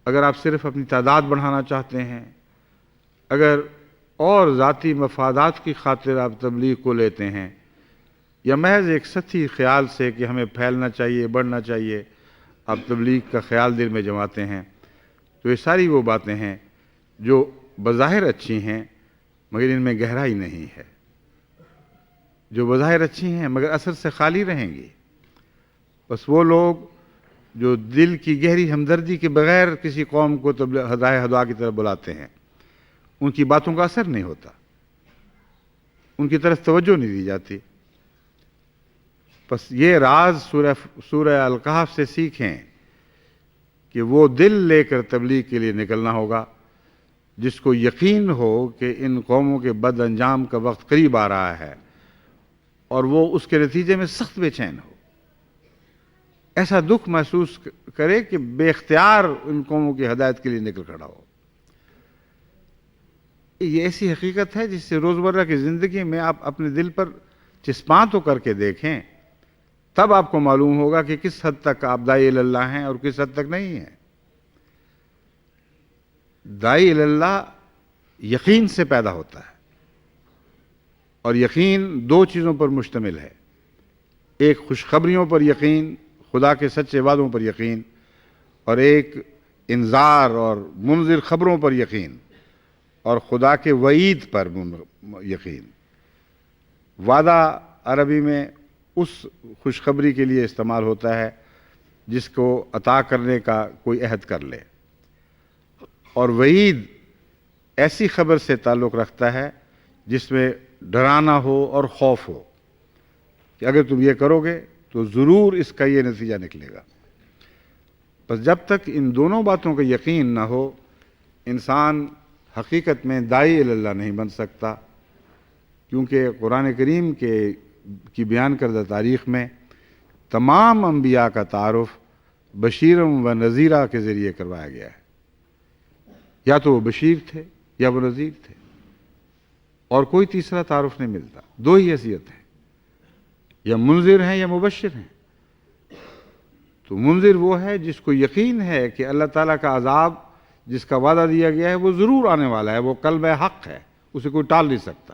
اگر آپ صرف اپنی تعداد بڑھانا چاہتے ہیں، اگر اور ذاتی مفادات کی خاطر آپ تبلیغ کو لیتے ہیں، یا محض ایک سطحی خیال سے کہ ہمیں پھیلنا چاہیے، بڑھنا چاہیے، آپ تبلیغ کا خیال دل میں جماتے ہیں، تو یہ ساری وہ باتیں ہیں جو بظاہر اچھی ہیں مگر ان میں گہرائی نہیں ہے، جو بظاہر اچھی ہیں مگر اثر سے خالی رہیں گی۔ بس وہ لوگ جو دل کی گہری ہمدردی کے بغیر کسی قوم کو ہدایت کی طرف بلاتے ہیں، ان کی باتوں کا اثر نہیں ہوتا، ان کی طرف توجہ نہیں دی جاتی۔ بس یہ راز سورہ الکہف سے سیکھیں کہ وہ دل لے کر تبلیغ کے لیے نکلنا ہوگا جس کو یقین ہو کہ ان قوموں کے بد انجام کا وقت قریب آ رہا ہے، اور وہ اس کے نتیجے میں سخت بے چین ہو، ایسا دکھ محسوس کرے کہ بے اختیار ان قوموں کی ہدایت کے لیے نکل کھڑا ہو۔ یہ ایسی حقیقت ہے جس سے روزمرہ کی زندگی میں آپ اپنے دل پر چسپاں تو کر کے دیکھیں، تب آپ کو معلوم ہوگا کہ کس حد تک آپ داعی اللہ ہیں اور کس حد تک نہیں ہیں۔ داعی اللہ یقین سے پیدا ہوتا ہے، اور یقین دو چیزوں پر مشتمل ہے، ایک خوشخبریوں پر یقین، خدا کے سچے وعدوں پر یقین، اور ایک انذار اور منذر خبروں پر یقین اور خدا کے وعید پر یقین۔ وعدہ عربی میں اس خوشخبری کے لیے استعمال ہوتا ہے جس کو عطا کرنے کا کوئی عہد کر لے، اور وعید ایسی خبر سے تعلق رکھتا ہے جس میں ڈرانا ہو اور خوف ہو کہ اگر تم یہ کرو گے تو ضرور اس کا یہ نتیجہ نکلے گا۔ بس جب تک ان دونوں باتوں کا یقین نہ ہو، انسان حقیقت میں داعی اللہ نہیں بن سکتا، کیونکہ قرآن کریم کی بیان کردہ تاریخ میں تمام انبیاء کا تعارف بشیرم و نذیرہ کے ذریعے کروایا گیا ہے۔ یا تو وہ بشیر تھے یا وہ نذیر تھے، اور کوئی تیسرا تعارف نہیں ملتا، دو ہی حیثیت ہیں، یا منذر ہیں یا مبشر ہیں۔ تو منذر وہ ہے جس کو یقین ہے کہ اللہ تعالیٰ کا عذاب جس کا وعدہ دیا گیا ہے وہ ضرور آنے والا ہے، وہ کلمہ حق ہے، اسے کوئی ٹال نہیں سکتا۔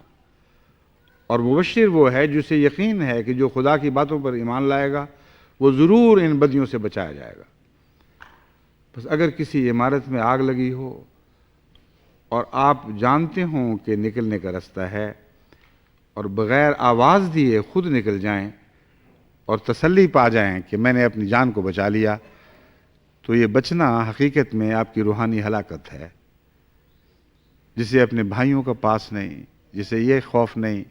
اور مبشر وہ ہے جسے یقین ہے کہ جو خدا کی باتوں پر ایمان لائے گا وہ ضرور ان بدیوں سے بچایا جائے گا۔ بس اگر کسی عمارت میں آگ لگی ہو اور آپ جانتے ہوں کہ نکلنے کا رستہ ہے، اور بغیر آواز دیے خود نکل جائیں اور تسلی پا جائیں کہ میں نے اپنی جان کو بچا لیا، تو یہ بچنا حقیقت میں آپ کی روحانی ہلاکت ہے، جسے اپنے بھائیوں کا پاس نہیں، جسے یہ خوف نہیں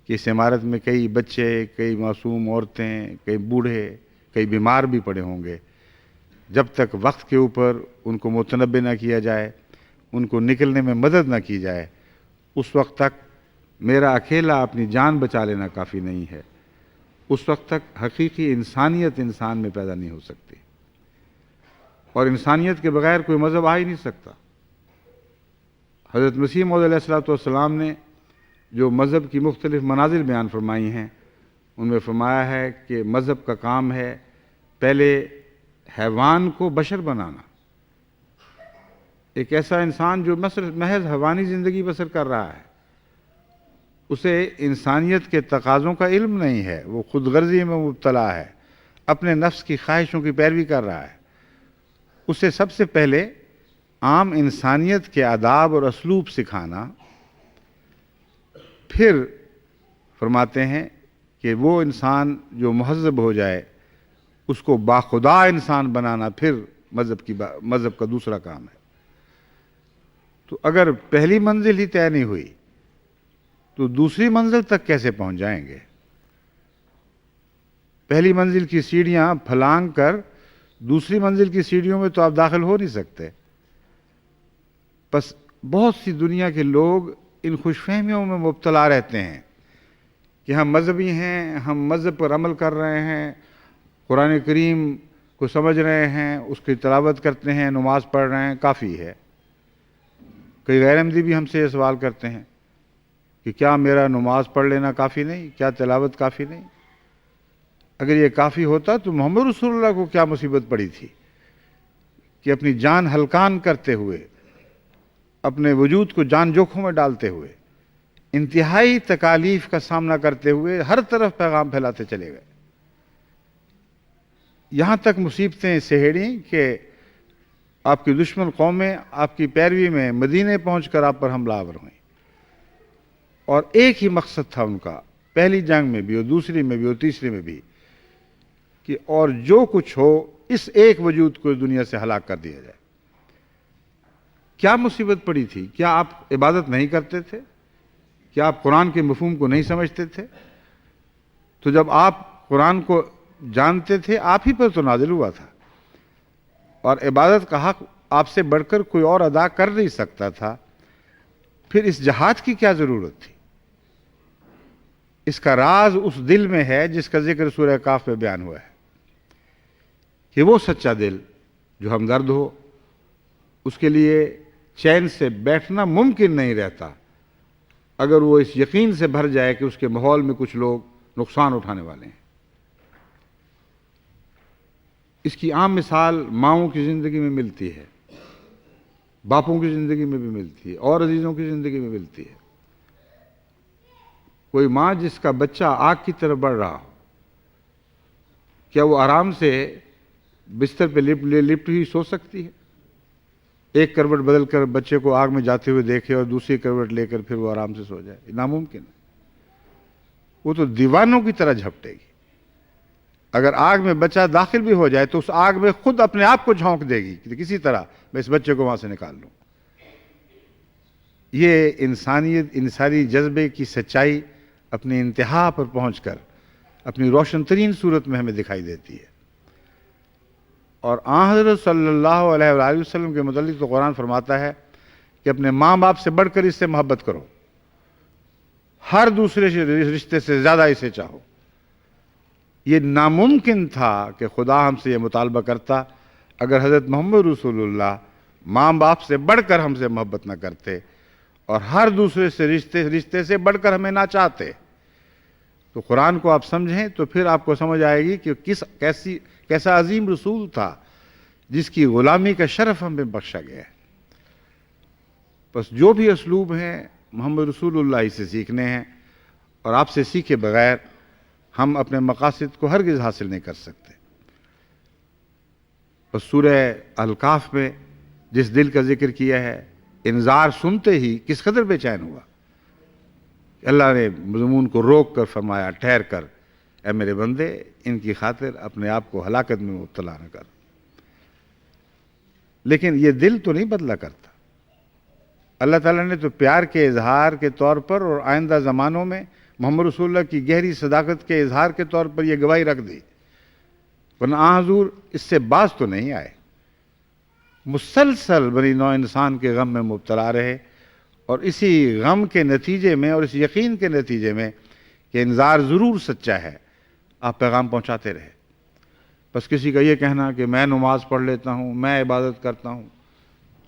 کہ اس عمارت میں کئی بچے، کئی معصوم عورتیں، کئی بوڑھے، کئی بیمار بھی پڑے ہوں گے، جب تک وقت کے اوپر ان کو متنبہ نہ کیا جائے، ان کو نکلنے میں مدد نہ کی جائے، اس وقت تک میرا اکیلا اپنی جان بچا لینا کافی نہیں ہے۔ اس وقت تک حقیقی انسانیت انسان میں پیدا نہیں ہو سکتی، اور انسانیت کے بغیر کوئی مذہب آ ہی نہیں سکتا۔ حضرت مسیح موعود علیہ الصلوۃ والسلام نے جو مذہب کی مختلف منازل بیان فرمائی ہیں، ان میں فرمایا ہے کہ مذہب کا کام ہے پہلے حیوان کو بشر بنانا، ایک ایسا انسان جو محض حیوانی زندگی بسر کر رہا ہے، اسے انسانیت کے تقاضوں کا علم نہیں ہے، وہ خود غرضی میں مبتلا ہے، اپنے نفس کی خواہشوں کی پیروی کر رہا ہے، اسے سب سے پہلے عام انسانیت کے آداب اور اسلوب سکھانا، پھر فرماتے ہیں کہ وہ انسان جو مہذب ہو جائے اس کو باخدا انسان بنانا پھر مذہب کا دوسرا کام ہے۔ تو اگر پہلی منزل ہی طے نہیں ہوئی تو دوسری منزل تک کیسے پہنچ جائیں گے؟ پہلی منزل کی سیڑھیاں پھلانگ کر دوسری منزل کی سیڑھیوں میں تو آپ داخل ہو نہیں سکتے۔ بس بہت سی دنیا کے لوگ ان خوش فہمیوں میں مبتلا رہتے ہیں کہ ہم مذہبی ہیں، ہم مذہب پر عمل کر رہے ہیں، قرآن کریم کو سمجھ رہے ہیں، اس کی تلاوت کرتے ہیں، نماز پڑھ رہے ہیں، کافی ہے۔ کئی غیر احمدی بھی ہم سے یہ سوال کرتے ہیں کہ کیا میرا نماز پڑھ لینا کافی نہیں؟ کیا تلاوت کافی نہیں؟ اگر یہ کافی ہوتا تو محمد رسول اللہ کو کیا مصیبت پڑی تھی کہ اپنی جان ہلکان کرتے ہوئے، اپنے وجود کو جان جوکھوں میں ڈالتے ہوئے، انتہائی تکالیف کا سامنا کرتے ہوئے ہر طرف پیغام پھیلاتے چلے گئے، یہاں تک مصیبتیں سہیڑیں کہ آپ کی دشمن قومیں آپ کی پیروی میں مدینے پہنچ کر آپ پر حملہ آور ہوئیں، اور ایک ہی مقصد تھا ان کا، پہلی جنگ میں بھی اور دوسری میں بھی اور تیسری میں بھی، کہ اور جو کچھ ہو اس ایک وجود کو دنیا سے ہلاک کر دیا جائے۔ کیا مصیبت پڑی تھی؟ کیا آپ عبادت نہیں کرتے تھے؟ کیا آپ قرآن کے مفہوم کو نہیں سمجھتے تھے؟ تو جب آپ قرآن کو جانتے تھے آپ ہی پر تو نازل ہوا تھا، اور عبادت کا حق آپ سے بڑھ کر کوئی اور ادا کر نہیں سکتا تھا، پھر اس جہاد کی کیا ضرورت تھی؟ اس کا راز اس دل میں ہے جس کا ذکر سورہ کاف میں بیان ہوا ہے، کہ وہ سچا دل جو ہمدرد ہو، اس کے لیے چین سے بیٹھنا ممکن نہیں رہتا اگر وہ اس یقین سے بھر جائے کہ اس کے ماحول میں کچھ لوگ نقصان اٹھانے والے ہیں۔ اس کی عام مثال ماؤں کی زندگی میں ملتی ہے، باپوں کی زندگی میں بھی ملتی ہے، اور عزیزوں کی زندگی میں ملتی ہے۔ کوئی ماں جس کا بچہ آگ کی طرف بڑھ رہا ہو، کیا وہ آرام سے بستر پہ لپٹ ہی سو سکتی ہے؟ ایک کروٹ بدل کر بچے کو آگ میں جاتے ہوئے دیکھے اور دوسری کروٹ لے کر پھر وہ آرام سے سو جائے؟ ناممکن ہے۔ وہ تو دیوانوں کی طرح جھپٹے گی۔ اگر آگ میں بچہ داخل بھی ہو جائے تو اس آگ میں خود اپنے آپ کو جھونک دے گی کہ کسی طرح میں اس بچے کو وہاں سے نکال لوں۔ یہ انسانیت، انسانی جذبے کی سچائی اپنی انتہا پر پہنچ کر اپنی روشن ترین صورت میں ہمیں دکھائی دیتی ہے۔ اور آن حضرت صلی اللہ علیہ وآلہ وسلم کے متعلق تو قرآن فرماتا ہے کہ اپنے ماں باپ سے بڑھ کر اس سے محبت کرو، ہر دوسرے رشتے سے زیادہ اسے چاہو۔ یہ ناممکن تھا کہ خدا ہم سے یہ مطالبہ کرتا اگر حضرت محمد رسول اللہ ماں باپ سے بڑھ کر ہم سے محبت نہ کرتے اور ہر دوسرے سے رشتے سے بڑھ کر ہمیں نہ چاہتے۔ تو قرآن کو آپ سمجھیں تو پھر آپ کو سمجھ آئے گی کہ کیسا عظیم رسول تھا جس کی غلامی کا شرف ہمیں بخشا گیا ہے۔ بس جو بھی اسلوب ہیں محمد رسول اللہ سے سیکھنے ہیں، اور آپ سے سیکھے بغیر ہم اپنے مقاصد کو ہرگز حاصل نہیں کر سکتے۔ بس سورہ الکاف میں جس دل کا ذکر کیا ہے، انذار سنتے ہی کس قدر بے چین ہوا، اللہ نے مضمون کو روک کر فرمایا، ٹھہر کر اے میرے بندے، ان کی خاطر اپنے آپ کو ہلاکت میں مبتلا نہ کر۔ لیکن یہ دل تو نہیں بدلا کرتا۔ اللہ تعالیٰ نے تو پیار کے اظہار کے طور پر اور آئندہ زمانوں میں محمد رسول اللہ کی گہری صداقت کے اظہار کے طور پر یہ گواہی رکھ دی، ورنہ حضور اس سے باز تو نہیں آئے، مسلسل بنی نوع انسان کے غم میں مبتلا رہے، اور اسی غم کے نتیجے میں اور اس یقین کے نتیجے میں کہ انذار ضرور سچا ہے، آپ پیغام پہنچاتے رہے۔ بس کسی کا یہ کہنا کہ میں نماز پڑھ لیتا ہوں، میں عبادت کرتا ہوں،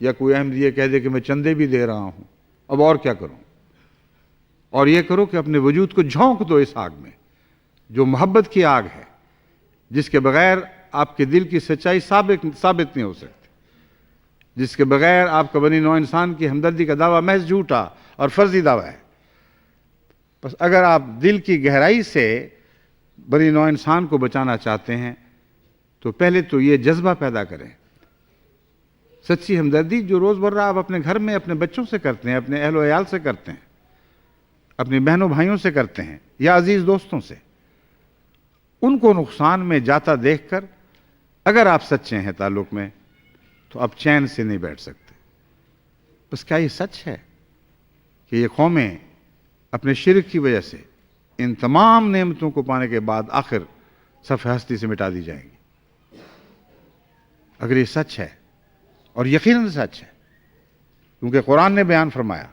یا کوئی احمدی یہ کہہ دے کہ میں چندے بھی دے رہا ہوں، اب اور کیا کروں؟ اور یہ کرو کہ اپنے وجود کو جھونک دو اس آگ میں جو محبت کی آگ ہے، جس کے بغیر آپ کے دل کی سچائی ثابت نہیں ہو سکتی۔ جس کے بغیر آپ کا بنی نوع انسان کی ہمدردی کا دعویٰ محض جھوٹا اور فرضی دعویٰ ہے. بس اگر آپ دل کی گہرائی سے بنی نوع انسان کو بچانا چاہتے ہیں تو پہلے تو یہ جذبہ پیدا کریں. سچی ہمدردی جو روز مرہ آپ اپنے گھر میں اپنے بچوں سے کرتے ہیں، اپنے اہل و عیال سے کرتے ہیں، اپنی بہنوں بھائیوں سے کرتے ہیں یا عزیز دوستوں سے، ان کو نقصان میں جاتا دیکھ کر اگر آپ سچے ہیں تعلق میں تو آپ چین سے نہیں بیٹھ سکتے. بس کیا یہ سچ ہے کہ یہ قومیں اپنے شرک کی وجہ سے ان تمام نعمتوں کو پانے کے بعد آخر صفحہ ہستی سے مٹا دی جائیں گی؟ اگر یہ سچ ہے، اور یقیناً سچ ہے کیونکہ قرآن نے بیان فرمایا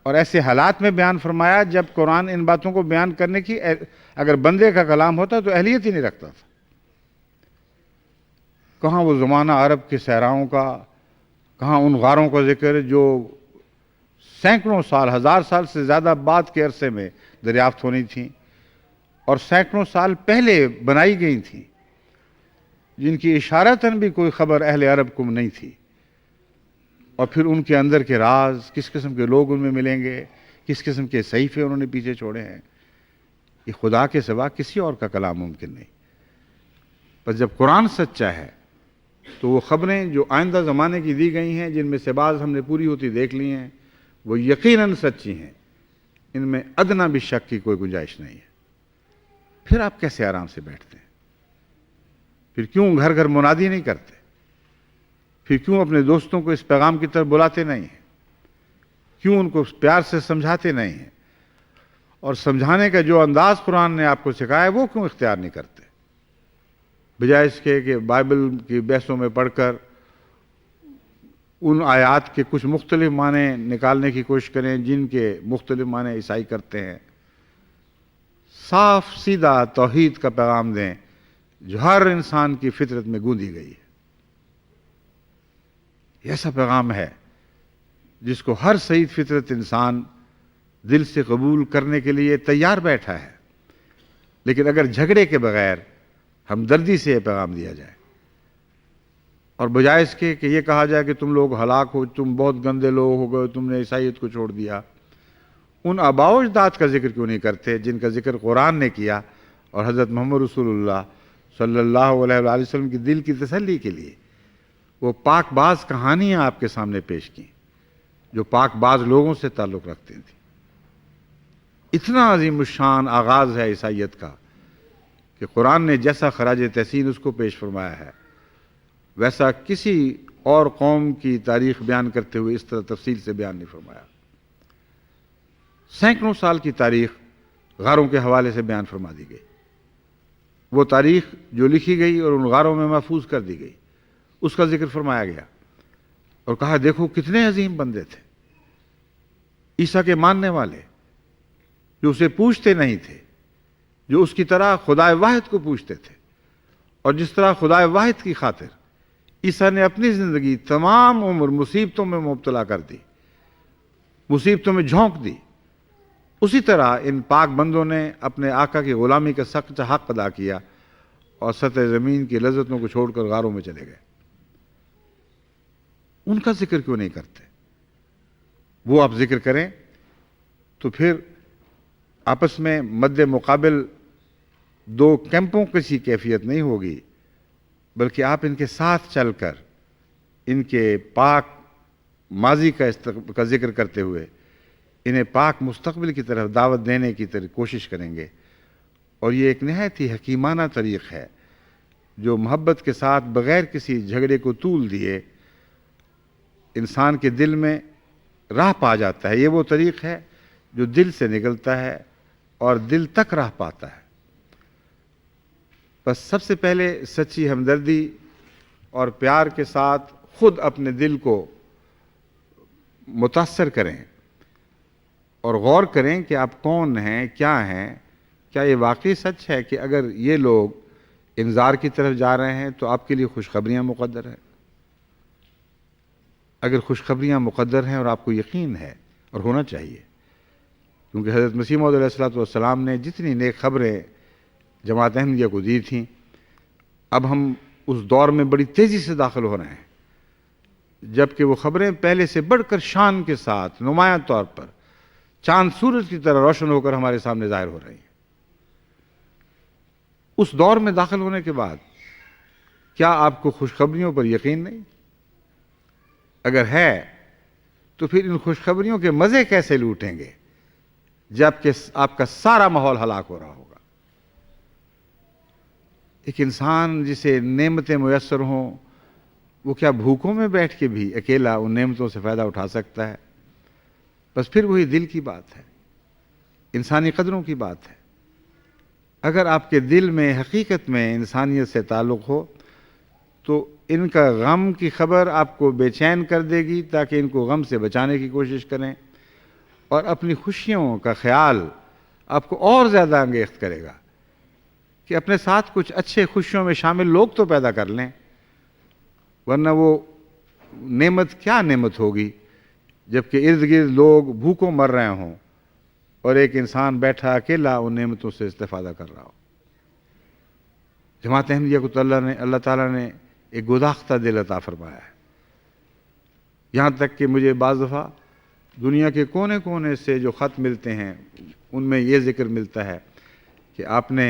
اور ایسے حالات میں بیان فرمایا جب قرآن ان باتوں کو بیان کرنے کی اگر بندے کا کلام ہوتا تو اہلیت ہی نہیں رکھتا تھا. کہاں وہ زمانہ عرب کے صحراؤں کا، کہاں ان غاروں کا ذکر جو سینکڑوں سال، 1000 سال سے زیادہ بعد کے عرصے میں دریافت ہونی تھیں اور سینکڑوں سال پہلے بنائی گئی تھیں، جن کی اشارتاً بھی کوئی خبر اہل عرب کو نہیں تھی. اور پھر ان کے اندر کے راز، کس قسم کے لوگ ان میں ملیں گے، کس قسم کے صحیفے انہوں نے پیچھے چھوڑے ہیں، یہ خدا کے سوا کسی اور کا کلام ممکن نہیں. بس جب قرآن سچا ہے تو وہ خبریں جو آئندہ زمانے کی دی گئی ہیں، جن میں سے بعض ہم نے پوری ہوتی دیکھ لی ہیں، وہ یقیناً سچی ہیں. ان میں ادنا بھی شک کی کوئی گنجائش نہیں ہے. پھر آپ کیسے آرام سے بیٹھتے ہیں؟ پھر کیوں گھر گھر منادی نہیں کرتے؟ پھر کیوں اپنے دوستوں کو اس پیغام کی طرف بلاتے نہیں ہیں؟ کیوں ان کو پیار سے سمجھاتے نہیں ہیں؟ اور سمجھانے کا جو انداز قرآن نے آپ کو سکھایا ہے وہ کیوں اختیار نہیں کرتے؟ بجائے اس کے کہ بائبل کی بحثوں میں پڑھ کر ان آیات کے کچھ مختلف معنی نکالنے کی کوشش کریں جن کے مختلف معنی عیسائی کرتے ہیں. صاف سیدھا توحید کا پیغام دیں جو ہر انسان کی فطرت میں گونجی گئی ہے. یہ ایسا پیغام ہے جس کو ہر سعید فطرت انسان دل سے قبول کرنے کے لیے تیار بیٹھا ہے. لیکن اگر جھگڑے کے بغیر ہمدردی سے یہ پیغام دیا جائے اور بجائے اس کے کہ یہ کہا جائے کہ تم لوگ ہلاک ہو، تم بہت گندے لوگ ہو گئے، تم نے عیسائیت کو چھوڑ دیا، ان آباء و اجداد کا ذکر کیوں نہیں کرتے جن کا ذکر قرآن نے کیا اور حضرت محمد رسول اللہ صلی اللہ علیہ وآلہ وسلم کی دل کی تسلی کے لیے وہ پاک باز کہانیاں آپ کے سامنے پیش کی جو پاک باز لوگوں سے تعلق رکھتی تھیں. اتنا عظیم الشان آغاز ہے عیسائیت کا کہ قرآن نے جیسا خراج تحسین اس کو پیش فرمایا ہے ویسا کسی اور قوم کی تاریخ بیان کرتے ہوئے اس طرح تفصیل سے بیان نہیں فرمایا. سینکڑوں سال کی تاریخ غاروں کے حوالے سے بیان فرما دی گئی. وہ تاریخ جو لکھی گئی اور ان غاروں میں محفوظ کر دی گئی اس کا ذکر فرمایا گیا اور کہا دیکھو کتنے عظیم بندے تھے عیسیٰ کے ماننے والے جو اسے پوچھتے نہیں تھے، جو اس کی طرح خدا واحد کو پوچھتے تھے، اور جس طرح خدا واحد کی خاطر عیسیٰ نے اپنی زندگی تمام عمر مصیبتوں میں مبتلا کر دی، مصیبتوں میں جھونک دی، اسی طرح ان پاک بندوں نے اپنے آقا کی غلامی کا سچا حق ادا کیا اور سطح زمین کی لذتوں کو چھوڑ کر غاروں میں چلے گئے. ان کا ذکر کیوں نہیں کرتے؟ وہ آپ ذکر کریں تو پھر آپس میں مد مقابل دو کیمپوں کی کیفیت نہیں ہوگی، بلکہ آپ ان کے ساتھ چل کر ان کے پاک ماضی کا ذکر کرتے ہوئے انہیں پاک مستقبل کی طرف دعوت دینے کی کوشش کریں گے. اور یہ ایک نہایت ہی حکیمانہ طریق ہے جو محبت کے ساتھ بغیر کسی جھگڑے کو طول دیے انسان کے دل میں راہ پا جاتا ہے. یہ وہ طریق ہے جو دل سے نکلتا ہے اور دل تک راہ پاتا ہے. بس سب سے پہلے سچی ہمدردی اور پیار کے ساتھ خود اپنے دل کو متاثر کریں اور غور کریں کہ آپ کون ہیں، کیا ہیں. کیا یہ واقعی سچ ہے کہ اگر یہ لوگ انذار کی طرف جا رہے ہیں تو آپ کے لیے خوشخبریاں مقدر ہیں؟ اگر خوشخبریاں مقدر ہیں اور آپ کو یقین ہے اور ہونا چاہیے، کیونکہ حضرت مسیح موعود علیہ السلام نے جتنی نیک خبریں جماعت احمدیہ کو دی تھیں، اب ہم اس دور میں بڑی تیزی سے داخل ہو رہے ہیں جبکہ وہ خبریں پہلے سے بڑھ کر شان کے ساتھ نمایاں طور پر چاند سورج کی طرح روشن ہو کر ہمارے سامنے ظاہر ہو رہی ہیں۔ اس دور میں داخل ہونے کے بعد کیا آپ کو خوشخبریوں پر یقین نہیں؟ اگر ہے تو پھر ان خوشخبریوں کے مزے کیسے لوٹیں گے جبکہ آپ کا سارا ماحول ہلاک ہو رہا ہوگا؟ ایک انسان جسے نعمتیں میسر ہوں وہ کیا بھوکوں میں بیٹھ کے بھی اکیلا ان نعمتوں سے فائدہ اٹھا سکتا ہے؟ بس پھر وہی دل کی بات ہے، انسانی قدروں کی بات ہے۔ اگر آپ کے دل میں حقیقت میں انسانیت سے تعلق ہو تو ان کا غم کی خبر آپ کو بے چین کر دے گی، تاکہ ان کو غم سے بچانے کی کوشش کریں، اور اپنی خوشیوں کا خیال آپ کو اور زیادہ انگیخت کرے گا کہ اپنے ساتھ کچھ اچھے خوشیوں میں شامل لوگ تو پیدا کر لیں، ورنہ وہ نعمت کیا نعمت ہوگی جبکہ ارد گرد لوگ بھوکوں مر رہے ہوں اور ایک انسان بیٹھا اکیلا ان نعمتوں سے استفادہ کر رہا ہو۔ جماعت احمدیہ کو تو اللہ تعالیٰ نے ایک گداختہ دل عطا فرمایا ہے، یہاں تک کہ مجھے بعض دفعہ دنیا کے کونے کونے سے جو خط ملتے ہیں ان میں یہ ذکر ملتا ہے کہ آپ نے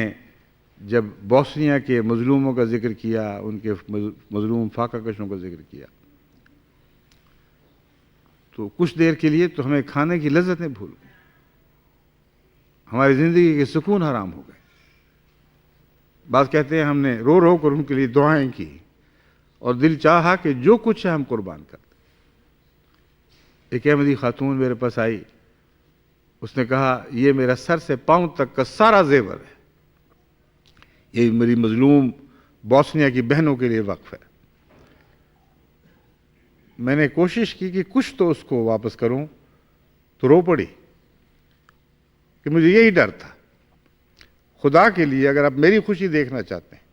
جب بوسنیا کے مظلوموں کا ذکر کیا، ان کے مظلوم فاقہ کشوں کا ذکر کیا، تو کچھ دیر کے لیے تو ہمیں کھانے کی لذتیں بھول گئی، ہماری زندگی کے سکون حرام ہو گئے۔ بعض کہتے ہیں ہم نے رو رو کر ان کے لیے دعائیں کی اور دل چاہا کہ جو کچھ ہے ہم قربان کر دیں۔ ایک احمدی خاتون میرے پاس آئی، اس نے کہا یہ میرا سر سے پاؤں تک کا سارا زیور ہے، یہ میری مظلوم بوسنیا کی بہنوں کے لیے وقف ہے۔ میں نے کوشش کی کہ کچھ تو اس کو واپس کروں تو رو پڑی کہ مجھے یہی ڈر تھا، خدا کے لیے اگر آپ میری خوشی دیکھنا چاہتے ہیں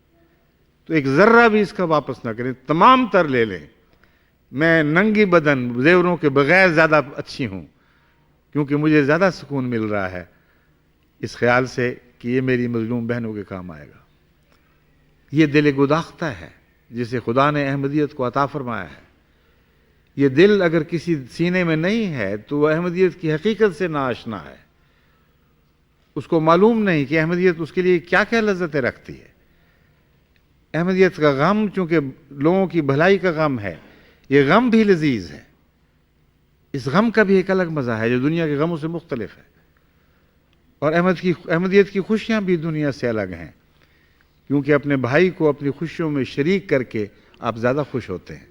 تو ایک ذرہ بھی اس کا واپس نہ کریں، تمام تر لے لیں، میں ننگی بدن زیوروں کے بغیر زیادہ اچھی ہوں، کیونکہ مجھے زیادہ سکون مل رہا ہے اس خیال سے کہ یہ میری مظلوم بہنوں کے کام آئے گا۔ یہ دل گداختہ ہے جسے خدا نے احمدیت کو عطا فرمایا ہے۔ یہ دل اگر کسی سینے میں نہیں ہے تو وہ احمدیت کی حقیقت سے ناآشنا ہے، اس کو معلوم نہیں کہ احمدیت اس کے لیے کیا کیا لذتیں رکھتی ہے۔ احمدیت کا غم چونکہ لوگوں کی بھلائی کا غم ہے، یہ غم بھی لذیذ ہے، اس غم کا بھی ایک الگ مزہ ہے جو دنیا کے غموں سے مختلف ہے، اور احمدیت کی خوشیاں بھی دنیا سے الگ ہیں، کیونکہ اپنے بھائی کو اپنی خوشیوں میں شریک کر کے آپ زیادہ خوش ہوتے ہیں۔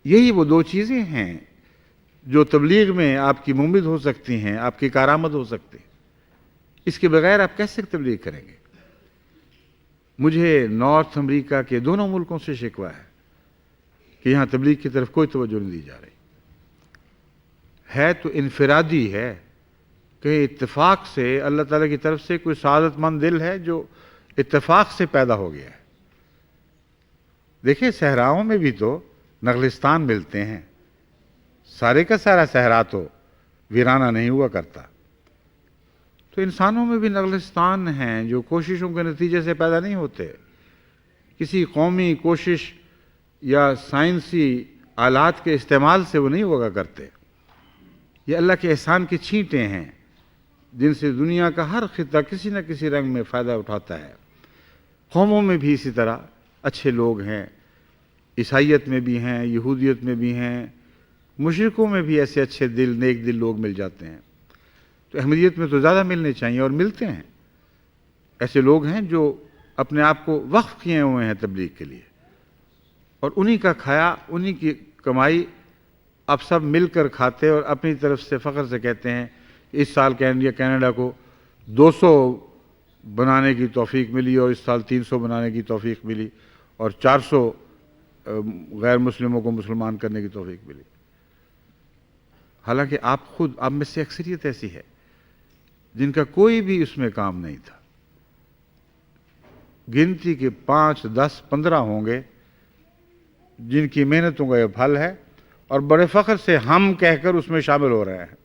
یہی وہ دو چیزیں ہیں جو تبلیغ میں آپ کی ممد ہو سکتی ہیں، آپ کی کارآمد ہو سکتی ہیں۔ اس کے بغیر آپ کیسے تبلیغ کریں گے؟ مجھے نارتھ امریکہ کے دونوں ملکوں سے شکوہ ہے کہ یہاں تبلیغ کی طرف کوئی توجہ نہیں دی جا رہی ہے، تو انفرادی ہے کہ اتفاق سے اللہ تعالیٰ کی طرف سے کوئی سعادت مند دل ہے جو اتفاق سے پیدا ہو گیا ہے۔ دیکھیں صحراؤں میں بھی تو نخلستان ملتے ہیں، سارے کا سارا صحرا تو ویرانہ نہیں ہوا کرتا، تو انسانوں میں بھی نخلستان ہیں جو کوششوں کے نتیجے سے پیدا نہیں ہوتے، کسی قومی کوشش یا سائنسی آلات کے استعمال سے وہ نہیں ہوگا کرتے، یہ اللہ کے احسان کی چھینٹیں ہیں جن سے دنیا کا ہر خطہ کسی نہ کسی رنگ میں فائدہ اٹھاتا ہے۔ قوموں میں بھی اسی طرح اچھے لوگ ہیں، عیسائیت میں بھی ہیں، یہودیت میں بھی ہیں، مشرکوں میں بھی ایسے اچھے دل نیک دل لوگ مل جاتے ہیں، تو احمدیت میں تو زیادہ ملنے چاہیے، اور ملتے ہیں۔ ایسے لوگ ہیں جو اپنے آپ کو وقف کیے ہوئے ہیں تبلیغ کے لیے، اور انہی کا کھایا، انہی کی کمائی آپ سب مل کر کھاتے اور اپنی طرف سے فخر سے کہتے ہیں کہ اس سال کینیڈا کو 200 بنانے کی توفیق ملی اور اس سال 300 بنانے کی توفیق ملی اور 400 غیر مسلموں کو مسلمان کرنے کی توفیق ملی، حالانکہ آپ میں سے اکثریت ایسی ہے جن کا کوئی بھی اس میں کام نہیں تھا، گنتی کے 5, 10, 15 ہوں گے جن کی محنتوں کا یہ پھل ہے، اور بڑے فخر سے ہم کہہ کر اس میں شامل ہو رہے ہیں۔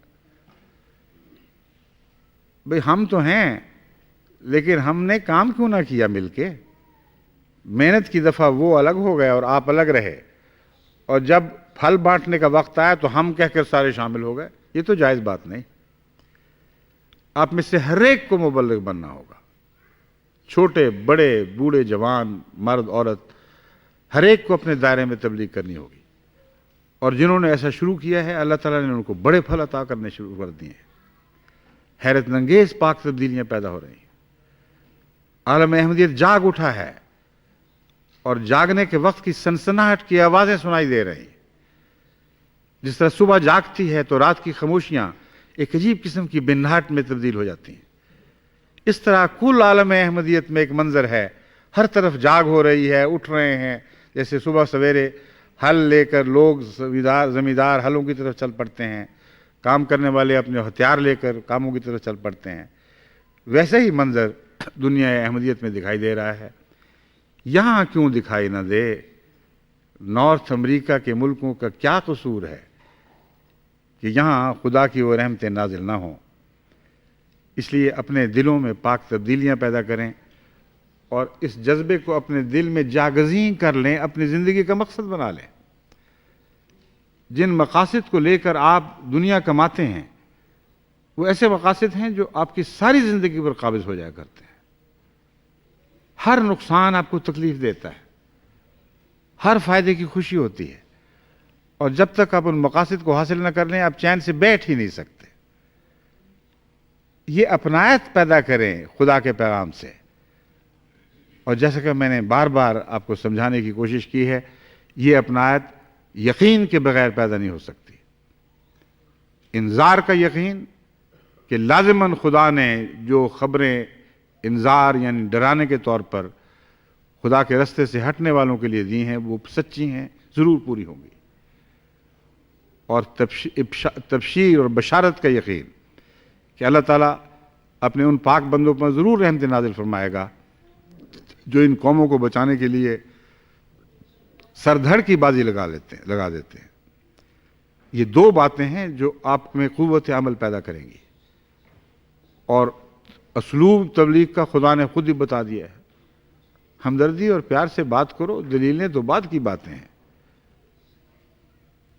بھئی ہم تو ہیں، لیکن ہم نے کام کیوں نہ کیا مل کے؟ محنت کی دفعہ وہ الگ ہو گئے اور آپ الگ رہے، اور جب پھل بانٹنے کا وقت آیا تو ہم کہہ کر سارے شامل ہو گئے. یہ تو جائز بات نہیں. آپ میں سے ہر ایک کو مبلغ بننا ہوگا, چھوٹے بڑے بوڑھے جوان مرد عورت, ہر ایک کو اپنے دائرے میں تبلیغ کرنی ہوگی. اور جنہوں نے ایسا شروع کیا ہے اللہ تعالیٰ نے ان کو بڑے پھل عطا کرنے شروع کر دیے ہیں. حیرت انگیز پاک تبدیلیاں پیدا ہو رہی ہیں. عالم احمدیت جاگ اٹھا ہے اور جاگنے کے وقت کی سنسناہٹ کی آوازیں سنائی دے رہی ہیں. جس طرح صبح جاگتی ہے تو رات کی خاموشیاں ایک عجیب قسم کی بنہاٹ میں تبدیل ہو جاتی ہیں. اس طرح کل عالم احمدیت میں ایک منظر ہے, ہر طرف جاگ ہو رہی ہے, اٹھ رہے ہیں. جیسے صبح سویرے ہل لے کر لوگ زمیندار ہلوں کی طرف چل پڑتے ہیں, کام کرنے والے اپنے ہتھیار لے کر کاموں کی طرف چل پڑتے ہیں, ویسے ہی منظر دنیا احمدیت میں دکھائی دے رہا ہے. یہاں کیوں دکھائی نہ دے؟ نارتھ امریکہ کے ملکوں کا کیا قصور ہے کہ یہاں خدا کی وہ رحمتیں نازل نہ ہوں؟ اس لیے اپنے دلوں میں پاک تبدیلیاں پیدا کریں اور اس جذبے کو اپنے دل میں جاگزین کر لیں, اپنی زندگی کا مقصد بنا لیں. جن مقاصد کو لے کر آپ دنیا کماتے ہیں وہ ایسے مقاصد ہیں جو آپ کی ساری زندگی پر قابض ہو جایا کرتے ہیں. ہر نقصان آپ کو تکلیف دیتا ہے, ہر فائدے کی خوشی ہوتی ہے, اور جب تک آپ ان مقاصد کو حاصل نہ کر لیں آپ چین سے بیٹھ ہی نہیں سکتے. یہ اپنایت پیدا کریں خدا کے پیغام سے. اور جیسا کہ میں نے بار بار آپ کو سمجھانے کی کوشش کی ہے, یہ اپنایت یقین کے بغیر پیدا نہیں ہو سکتی. انذار کا یقین کہ لازماً خدا نے جو خبریں انذار یعنی ڈرانے کے طور پر خدا کے رستے سے ہٹنے والوں کے لیے دی ہیں وہ سچی ہیں, ضرور پوری ہوں گی. اور تبشیر اور بشارت کا یقین کہ اللہ تعالیٰ اپنے ان پاک بندوں پر ضرور رحمت نازل فرمائے گا جو ان قوموں کو بچانے کے لیے سر دھڑ کی بازی لگا دیتے ہیں. یہ دو باتیں ہیں جو آپ میں قوت عمل پیدا کریں گی. اور اسلوب تبلیغ کا خدا نے خود ہی بتا دیا ہے, ہمدردی اور پیار سے بات کرو, دلیلیں تو بعد کی باتیں ہیں.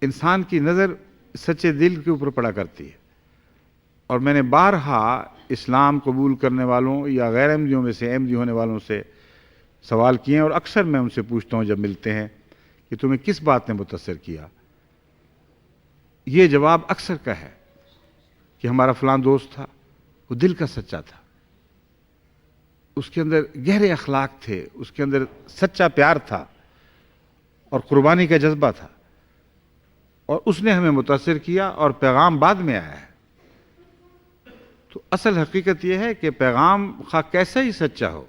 انسان کی نظر سچے دل کے اوپر پڑا کرتی ہے. اور میں نے بارہا اسلام قبول کرنے والوں یا غیر احمدیوں میں سے احمدی ہونے والوں سے سوال کیے ہیں, اور اکثر میں ان سے پوچھتا ہوں جب ملتے ہیں کہ تمہیں کس بات نے متاثر کیا. یہ جواب اکثر کا ہے کہ ہمارا فلاں دوست تھا, وہ دل کا سچا تھا, اس کے اندر گہرے اخلاق تھے, اس کے اندر سچا پیار تھا اور قربانی کا جذبہ تھا, اور اس نے ہمیں متاثر کیا اور پیغام بعد میں آیا ہے. تو اصل حقیقت یہ ہے کہ پیغام خواہ کیسا ہی سچا ہو,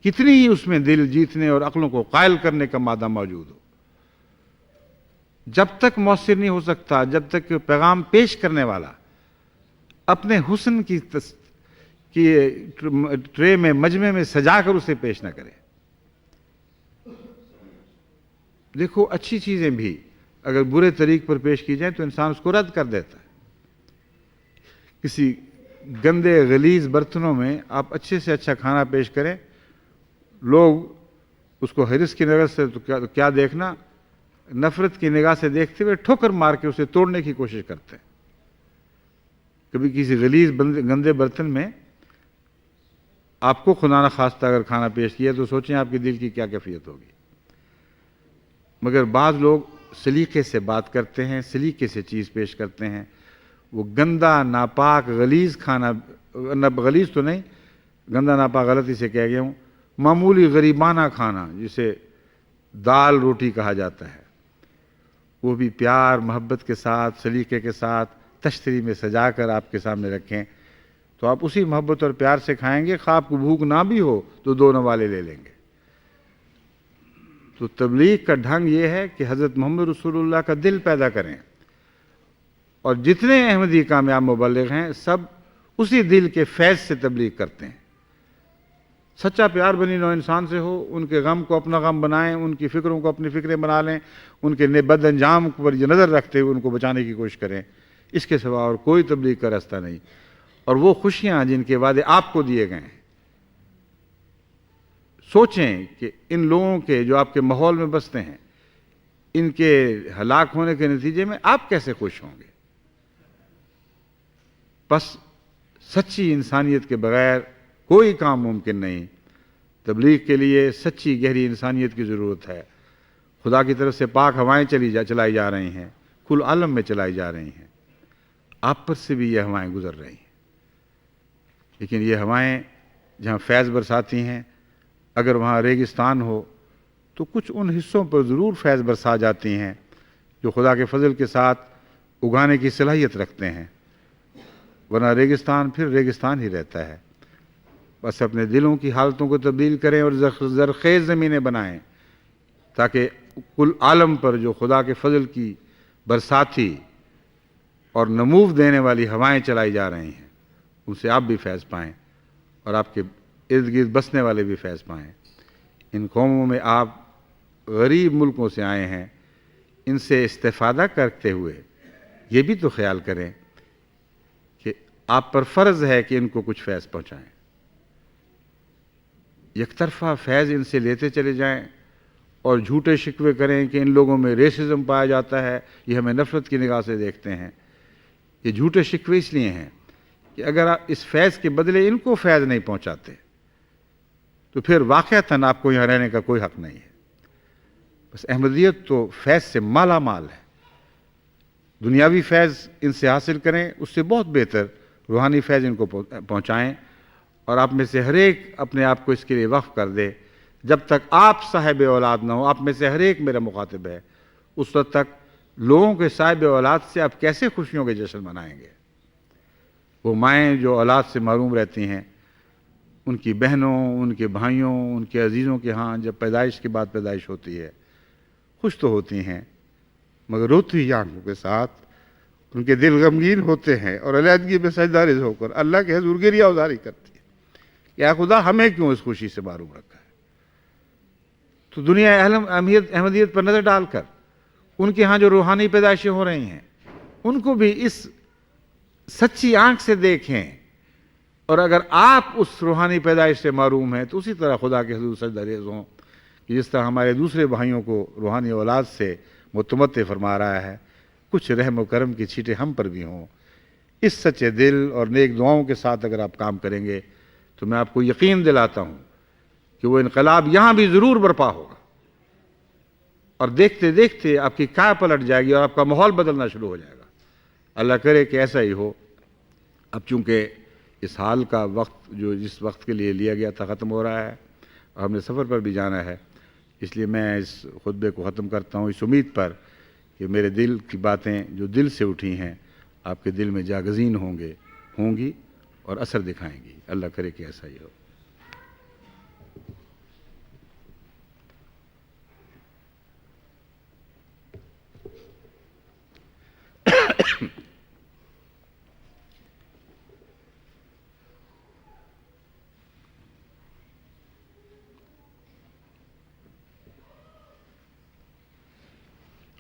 کتنی ہی اس میں دل جیتنے اور عقلوں کو قائل کرنے کا مادہ موجود ہو, جب تک مؤثر نہیں ہو سکتا جب تک کہ پیغام پیش کرنے والا اپنے حسن کی ٹرے میں مجمع میں سجا کر اسے پیش نہ کرے. دیکھو اچھی چیزیں بھی اگر برے طریق پر پیش کی جائیں تو انسان اس کو رد کر دیتا ہے. کسی گندے غلیظ برتنوں میں آپ اچھے سے اچھا کھانا پیش کریں, لوگ اس کو حرص کی نظر سے تو کیا دیکھنا, نفرت کی نگاہ سے دیکھتے ہوئے ٹھوکر مار کے اسے توڑنے کی کوشش کرتے ہیں. کبھی کسی غلیظ گندے برتن میں آپ کو خدا نہ خواستہ اگر کھانا پیش کیا تو سوچیں آپ کے دل کی کیا کیفیت ہوگی. مگر بعض لوگ سلیقے سے بات کرتے ہیں, سلیقے سے چیز پیش کرتے ہیں. وہ گندا ناپاک غلیظ کھانا, غلیظ تو نہیں, گندا ناپاک غلطی سے کہہ گیا ہوں, معمولی غریبانہ کھانا جسے دال روٹی کہا جاتا ہے, وہ بھی پیار محبت کے ساتھ سلیقے کے ساتھ تشتری میں سجا کر آپ کے سامنے رکھیں تو آپ اسی محبت اور پیار سے کھائیں گے. خواہ آپ کو بھوک نہ بھی ہو تو دو نوالے لے لیں گے. تو تبلیغ کا ڈھنگ یہ ہے کہ حضرت محمد رسول اللہ کا دل پیدا کریں, اور جتنے احمدی کامیاب مبلغ ہیں سب اسی دل کے فیض سے تبلیغ کرتے ہیں. سچا پیار بنی نوع انسان سے ہو, ان کے غم کو اپنا غم بنائیں, ان کی فکروں کو اپنی فکریں بنا لیں, ان کے بد انجام پر یہ نظر رکھتے ہوئے ان کو بچانے کی کوشش کریں. اس کے سوا اور کوئی تبلیغ کا راستہ نہیں. اور وہ خوشیاں جن کے وعدے آپ کو دیے گئے ہیں, سوچیں کہ ان لوگوں کے جو آپ کے ماحول میں بستے ہیں ان کے ہلاک ہونے کے نتیجے میں آپ کیسے خوش ہوں گے؟ بس سچی انسانیت کے بغیر کوئی کام ممکن نہیں. تبلیغ کے لیے سچی گہری انسانیت کی ضرورت ہے. خدا کی طرف سے پاک ہوائیں چلائی جا رہی ہیں، کل عالم میں چلائی جا رہی ہیں. آپ پر سے بھی یہ ہوائیں گزر رہی ہیں، لیکن یہ ہوائیں جہاں فیض برساتی ہیں، اگر وہاں ریگستان ہو تو کچھ ان حصوں پر ضرور فیض برسا جاتی ہیں جو خدا کے فضل کے ساتھ اگانے کی صلاحیت رکھتے ہیں، ورنہ ریگستان پھر ریگستان ہی رہتا ہے. بس اپنے دلوں کی حالتوں کو تبدیل کریں اور زرخیز زمینیں بنائیں تاکہ کل عالم پر جو خدا کے فضل کی برساتی اور نمو دینے والی ہوائیں چلائی جا رہی ہیں ان سے آپ بھی فیض پائیں اور آپ کے ارد گرد بسنے والے بھی فیض پائیں. ان قوموں میں آپ غریب ملکوں سے آئے ہیں، ان سے استفادہ کرتے ہوئے یہ بھی تو خیال کریں کہ آپ پر فرض ہے کہ ان کو کچھ فیض پہنچائیں. یک طرفہ فیض ان سے لیتے چلے جائیں اور جھوٹے شکوے کریں کہ ان لوگوں میں ریسزم پایا جاتا ہے، یہ ہمیں نفرت کی نگاہ سے دیکھتے ہیں. یہ جھوٹے شکوے اس لیے ہیں کہ اگر آپ اس فیض کے بدلے ان کو فیض نہیں پہنچاتے تو پھر واقعتاً آپ کو یہاں رہنے کا کوئی حق نہیں ہے. بس احمدیت تو فیض سے مالا مال ہے. دنیاوی فیض ان سے حاصل کریں، اس سے بہت بہتر روحانی فیض ان کو پہنچائیں، اور آپ میں سے ہر ایک اپنے آپ کو اس کے لیے وقف کر دے. جب تک آپ صاحب اولاد نہ ہو، آپ میں سے ہر ایک میرا مخاطب ہے، اس وقت تک لوگوں کے صاحب اولاد سے آپ کیسے خوشیوں کے جشن منائیں گے؟ وہ مائیں جو اولاد سے محروم رہتی ہیں، ان کی بہنوں، ان کے بھائیوں، ان کے عزیزوں کے ہاں جب پیدائش کے بعد پیدائش ہوتی ہے، خوش تو ہوتی ہیں مگر روتی ہوئی آنکھوں کے ساتھ. ان کے دل غمگین ہوتے ہیں اور علیحدگی میں سجدہ ریز ہو کر اللہ کے حضور گریہ ازاری کرتی ہے، یا خدا ہمیں کیوں اس خوشی سے محروم رکھا ہے؟ تو دنیا احمدیت پر نظر ڈال کر ان کے ہاں جو روحانی پیدائشیں ہو رہی ہیں ان کو بھی اس سچی آنکھ سے دیکھیں، اور اگر آپ اس روحانی پیدائش سے محروم ہیں تو اسی طرح خدا کے حضور سجدہ ریز ہوں کہ جس طرح ہمارے دوسرے بھائیوں کو روحانی اولاد سے متمتع فرما رہا ہے، کچھ رحم و کرم کی چھینٹیں ہم پر بھی ہوں. اس سچے دل اور نیک دعاؤں کے ساتھ اگر آپ کام کریں گے تو میں آپ کو یقین دلاتا ہوں کہ وہ انقلاب یہاں بھی ضرور برپا ہوگا، اور دیکھتے دیکھتے آپ کی کیا پلٹ جائے گی اور آپ کا ماحول بدلنا شروع ہو جائے گا. اللہ کرے کہ ایسا ہی ہو. اب چونکہ اس حال کا وقت جو جس وقت کے لیے لیا گیا تھا ختم ہو رہا ہے اور ہم نے سفر پر بھی جانا ہے، اس لیے میں اس خطبے کو ختم کرتا ہوں اس امید پر کہ میرے دل کی باتیں جو دل سے اٹھی ہیں آپ کے دل میں جاگزین ہوں گی اور اثر دکھائیں گی. اللہ کرے کہ ایسا ہی ہو.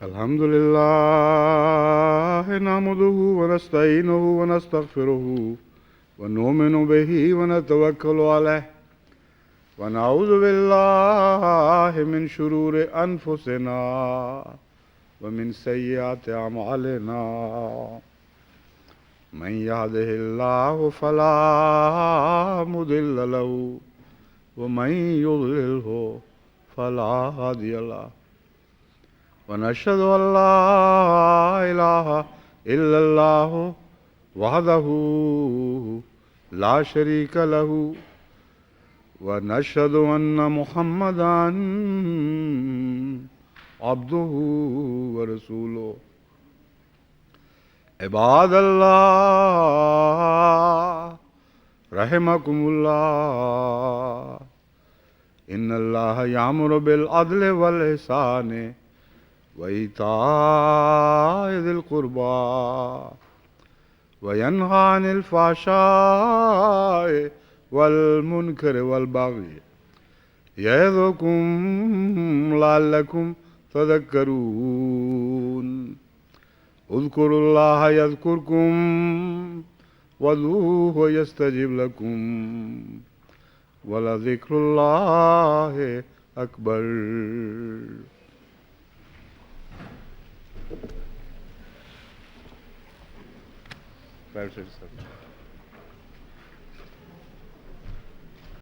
الحمد لله نحمده ونستعينه ونستغفره ونؤمن به ونتوكل عليه ونعوذ بالله من شرور أنفسنا ومن سيئات أعمالنا. من يهده الله فلا مضل له ومن يضلله فلا هادي له. ونشهد أن لا إله إلا الله وحده لا شريك له ونشهد أن محمدًا عبده ورسوله. عباد الله رحمكم الله، إن الله يأمر بالعدل والإحسان وإيتاء ذي القربى وينهى عن الفحشاء والمنكر والبغي يعظكم لعلكم تذكرون. اذكروا الله يذكركم وادعوه يستجب لكم ولذكر الله أكبر. Private sector.